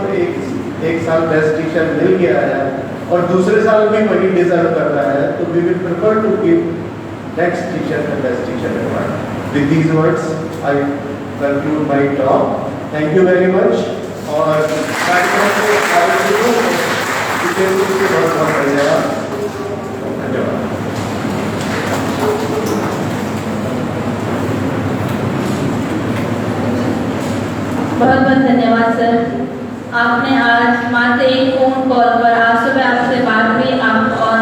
एक साल बेस्ट टीचर मिल गया है और दूसरे साल भी वही डिजर्व कर रहा है, तो we will prefer to give next teacher the best teacher award. With these words I conclude my talk. Thank you very much. और कार्यक्रम को बहुत बहुत धन्यवाद। बहुत बहुत धन्यवाद सर। आपने आज मात्र एक फोन कॉल पर आज सुबह आपसे बात हुई, और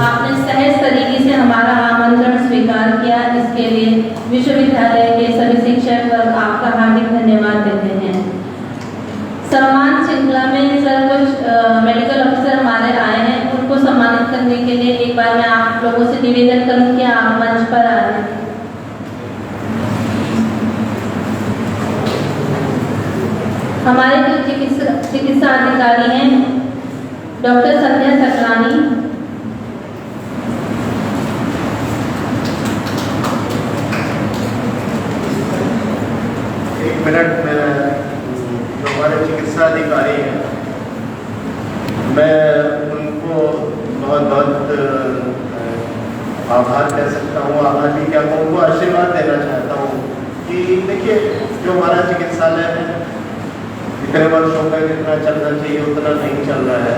आपने सहज तरीके से हमारा आमंत्रण स्वीकार किया। इसके लिए विश्वविद्यालय के सभी शिक्षक वर्ग आपका हार्दिक धन्यवाद देते हैं। सम्मान श्रृंखला में सर कुछ मेडिकल अफसर हमारे आए हैं, उनको सम्मानित करने के लिए एक बार मैं आप लोगों से निवेदन करूं कि आप मंच पर आ जाएं। हमारे जो चिकित्सा अधिकारी हैं डॉक्टर संध्या सकलानी, एक मिनट में जो हमारे चिकित्सा अधिकारी हैं मैं उनको बहुत बहुत आभार कह सकता हूँ, आभार भी क्या कहूँ, उनको आशीर्वाद देना चाहता हूँ कि देखिए, जो हमारा चिकित्सालय है इतने वर्षों में जितना चलना चाहिए उतना नहीं चल रहा है,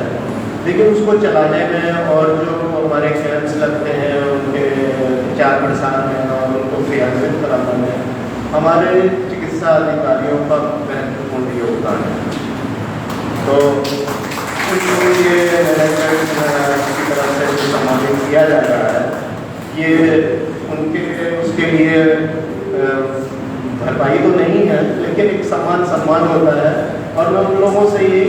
लेकिन उसको चलाने में और जो हमारे कैंप्स लगते हैं उनके प्रचार प्रसार में और उनको क्रियान्वित कराने में हमारे चिकित्सा अधिकारियों का महत्वपूर्ण योगदान है। तो उनको ये मैनेजमेंट की तरफ से जो सम्मानित किया जा रहा है, ये उनके उसके लिए भरपाई तो नहीं है, लेकिन एक सम्मान होता है। और मैं उन लोगों से ये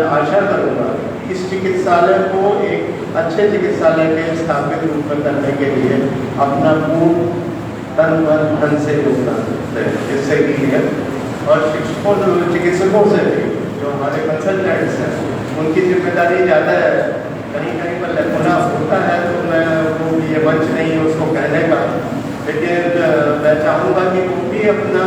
आशा करूँगा कि इस चिकित्सालय को एक अच्छे चिकित्सालय के स्थापित रूप में करने के लिए अपना पूर्ण तन मन धन से योगदान दें, जिससे कि है और शिक्षकों चिकित्सकों से भी जो हमारे कंसल्टेंट्स हैं उनकी जिम्मेदारी ज़्यादा है। कहीं कहीं पर लखना होता है तो मैं वो ये मंच नहीं है उसको कहने का, लेकिन मैं चाहूँगा कि वो भी अपना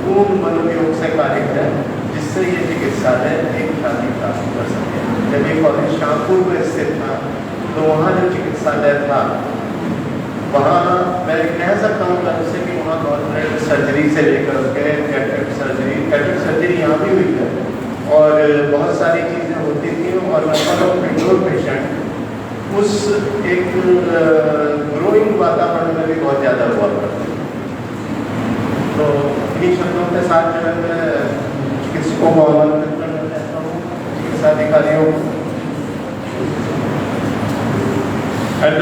पूर्ण मनोयोग से कार्य करें, जिससे ये चिकित्सालय एक ख्याति प्राप्त कर सके। जब ये कॉलेज शाहपुर में स्थित था तो वहाँ जो चिकित्सालय था वहाँ मैं कह सकता हूँ कल से कि वहाँ कॉर्पोरेट सर्जरी से लेकर के कैटेट सर्जरी यहाँ भी हुई है और बहुत सारी चीज़ें होती थी और नंबर ऑफ इंडोर पेशेंट उस एक ग्रोइंग वातावरण में भी बहुत ज़्यादा हुआ करते थे। तो इन्हीं शब्दों के साथ जो है मैं चिकित्सकों को आमंत्रित करना चाहता हूँ, चिकित्सा अधिकारियों को। And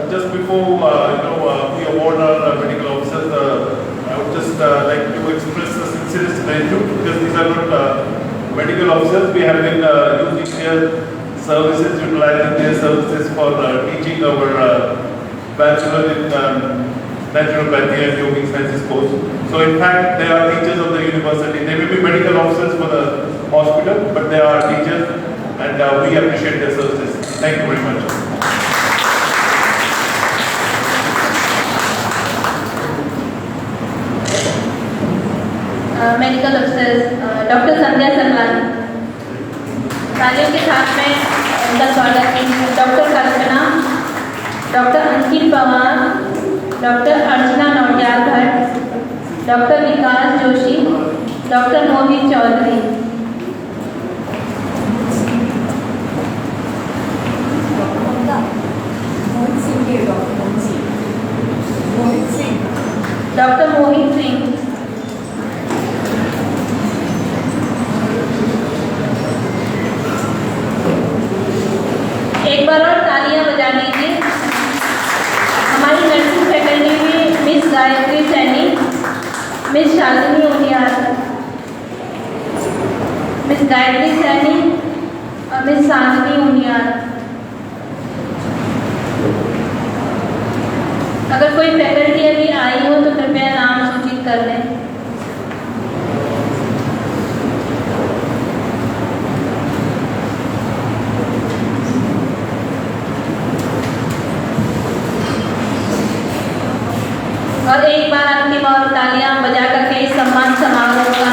just before we award our medical officers, I would just like to express the sincerest gratitude because these are not medical officers. We have been using their services, utilizing their services for teaching our bachelor in naturopathy and yogic sciences course. So in fact, they are teachers of the university. They may be medical officers for the hospital, but they are teachers, and we appreciate their services. Thank you very much. Medical officers doctor Sandhya Sarlani, तालियों के साथ में उनका स्वागत है। Doctor Kalpana, doctor Ankit Pawar, doctor Archana Nautiyal Bhatt, doctor Vikas Joshi, doctor Mohit Chaudhary. Doctor Mohit Singh, एक बार और तालियां बजा लीजिए। हमारी नर्सिंग फैकल्टी में miss Gayatri Saini, miss Shalini Uniyar, miss Gayatri Saini और मिस शालिनी उनियार। अगर कोई फैकल्टी अभी आई हो तो कृपया नाम सूचित कर लें। और एक बार अंतिम और तालियां बजा करके इस सम्मान समारोह का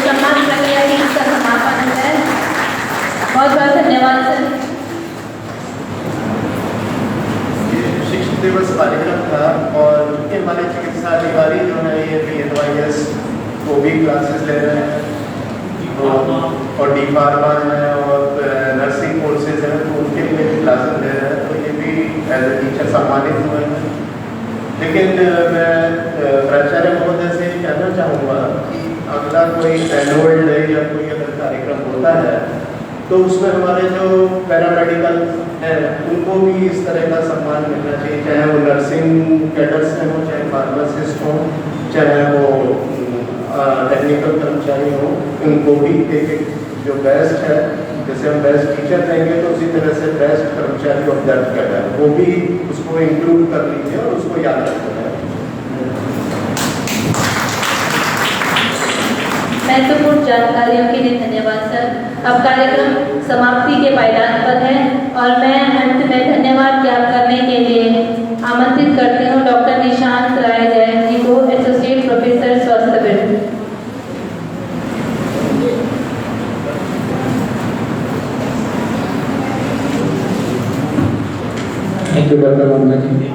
सम्मान प्रक्रिया की इसका समापन है। बहुत बहुत धन्यवाद सर। शिक्षक दिवस कार्यक्रम था और हमारे चिकित्सा अधिकारी जो है ये PNYS वो भी क्लासेस ले रहे हैं और डी फार्मा है और नर्सिंग कोर्सेज हैं तो उनके लिए भी क्लासेस ले रहे हैं, तो ये भी एज ए टीचर सम्मानित हुए हैं। लेकिन मैं प्राचार्य महोदय से कहना चाहूँगा कि अगला कोई एनुअल डे या कोई अगर कार्यक्रम होता है तो उसमें हमारे जो पैरामेडिकल हैं उनको भी इस तरह का सम्मान मिलना चाहिए, चाहे वो नर्सिंग कैडर्स में हो, चाहे फार्मासिस्ट हो, चाहे वो टेक्निकल कर्मचारी हो, उनको भी एक जो बेस्ट है, जैसे हम बेस्ट टीचर देंगे तो उसी तरह से बेस्ट कर्मचारी ऑफ दैट कैडर वो भी उसको इंक्लूड कर लीजिए और उसको याद रखें। महत्वपूर्ण जानकारियों के लिए धन्यवाद सर। अब कार्यक्रम समाप्ति के पायदान पर है और मैं अंत में धन्यवाद ज्ञापन करने के लिए आमंत्रित करती हूँ डॉक्टर निशांत राय जैन जी को, एसोसिएट प्रोफेसर स्वास्थ्यविद। Thank you doctor Mamta ji.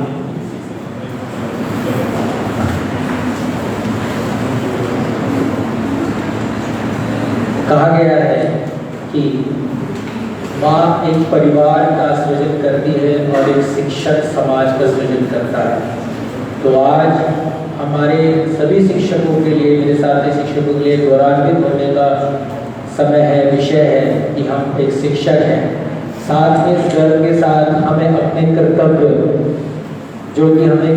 कहा गया है कि माँ एक परिवार का सृजन करती है और एक शिक्षक समाज का सृजन करता है। तो आज हमारे सभी शिक्षकों के लिए, मेरे साथी शिक्षकों के लिए गौरवान्वित होने का समय है, विषय है कि हम एक शिक्षक हैं। साथ में इस गर्व के साथ हमें अपने कर्तव्य जो कि हमें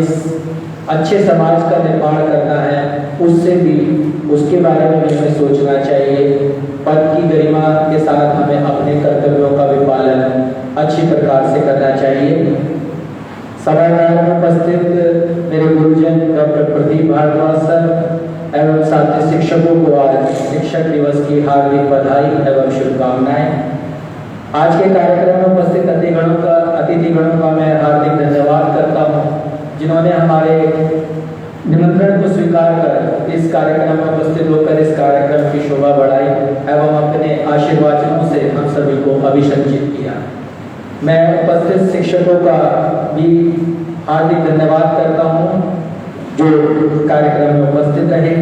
अच्छे समाज का निर्माण करना है उससे भी उसके बारे में हमें सोचना चाहिए। पद की गरिमा के साथ हमें अपने कर्तव्यों का भी पालन अच्छी प्रकार से करना चाहिए। सभागार में उपस्थित मेरे गुरुजन डॉक्टर प्रदीप भारद्वाज सर एवं साथी शिक्षकों को आज शिक्षक दिवस की हार्दिक बधाई एवं शुभकामनाएं। आज के कार्यक्रम में उपस्थित अतिथिगणों का मैं हार्दिक धन्यवाद करता हूँ। जिन्होंने हमारे निमंत्रण को स्वीकार कर इस कार्यक्रम में उपस्थित होकर इस कार्यक्रम की शोभा बढ़ाई एवं अपने आशीर्वाचनों से हम सभी को अभिषंचित किया। मैं उपस्थित शिक्षकों का भी हार्दिक धन्यवाद करता हूँ जो कार्यक्रम में उपस्थित रहे।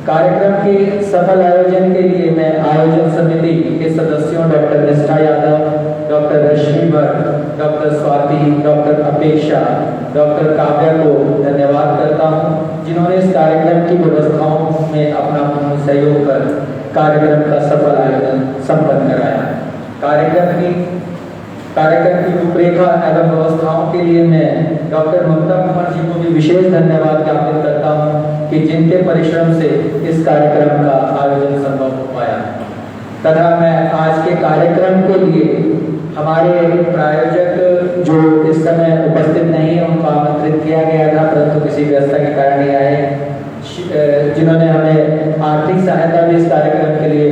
कार्यक्रम के सफल आयोजन के लिए मैं आयोजन समिति के सदस्यों डॉक्टर निष्ठा Yadav, doctor Rashmi Bhatt, doctor Swati, doctor अपेक्षा, डॉक्टर काव्या को धन्यवाद करता हूं जिन्होंने इस कार्यक्रम की व्यवस्थाओं में अपना पूर्ण सहयोग कर कार्यक्रम का सफल आयोजन संपन्न कराया। कार्यक्रम की रूपरेखा एवं व्यवस्थाओं के लिए मैं डॉक्टर ममता कुमार जी को भी विशेष धन्यवाद ज्ञापित करता हूं कि जिनके परिश्रम से इस कार्यक्रम का आयोजन संभव हो पाया। तथा मैं आज के कार्यक्रम के लिए हमारे प्रायोजक जो इस समय उपस्थित नहीं है उनको आमंत्रित किया गया था परंतु किसी व्यवस्था के कारण नहीं आए, जिन्होंने हमें आर्थिक सहायता भी इस कार्यक्रम के लिए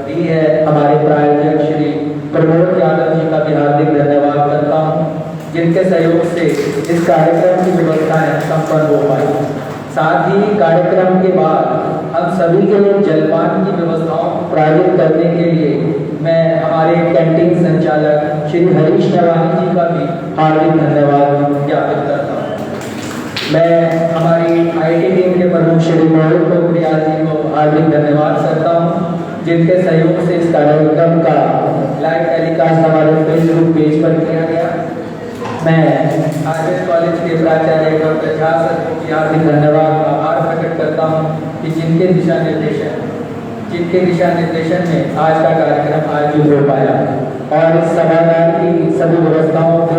दी है। हमारे प्रायोजक श्री प्रमोद यादव जी का भी हार्दिक धन्यवाद करता हूँ जिनके सहयोग से इस कार्यक्रम की व्यवस्थाएं संपन्न हो पाई। साथ ही कार्यक्रम के बाद हम सभी के लिए जलपान की व्यवस्थाओं को प्रायोजित करने के लिए मैं हमारे कैंटीन संचालक श्री हरीश नवानी जी का भी हार्दिक धन्यवाद ज्ञापित करता हूँ। मैं हमारी IT टीम के प्रमुख श्री मोहित पोखरियाल जी को हार्दिक धन्यवाद करता हूँ जिनके सहयोग से इस कार्यक्रम का लाइव टेलीकास्ट हमारे फेसबुक पेज पर किया गया। मैं RS कॉलेज के प्राचार्य डॉक्टर झा सर को भी हार्दिक धन्यवाद का आभार प्रकट करता हूँ कि जिनके दिशा निर्देशन में आज का कार्यक्रम आयोजित हो पाया और इस सभागार की सभी व्यवस्थाओं को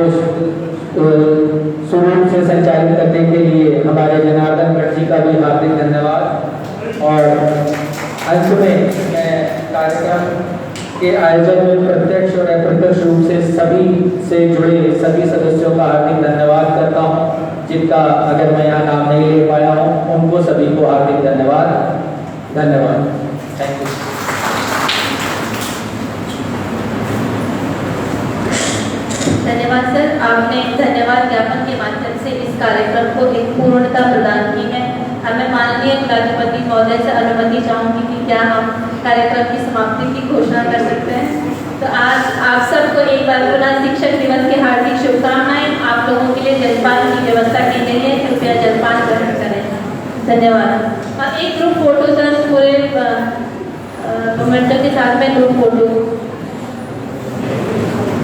सुरूप से संचालित करने के लिए हमारे जनार्दन भट्ट जी का भी हार्दिक धन्यवाद। और अंत में मैं कार्यक्रम के आयोजन में प्रत्यक्ष और अप्रत्यक्ष रूप से सभी से जुड़े सभी सदस्यों का हार्दिक धन्यवाद करता हूं जिनका अगर मैं यहाँ नाम नहीं ले पाया हूं उनको सभी को हार्दिक धन्यवाद। Thank you. धन्यवाद सर, आपने धन्यवाद ज्ञापन के माध्यम से इस कार्यक्रम को एक पूर्णता प्रदान की है। अब मैं माननीय कुलाधिपति महोदय से अनुमति चाहूंगी कि क्या हम कार्यक्रम की समाप्ति की घोषणा कर सकते हैं। तो आज आप सबको एक बार पुनः शिक्षक दिवस की हार्दिक शुभकामनाएं। आप लोगों के लिए जलपान की व्यवस्था की गई है, कृपया जलपान ग्रहण करें। धन्यवाद। और एक ग्रुप फोटो सर पूरे मोमेंटो के साथ में ग्रुप फोटो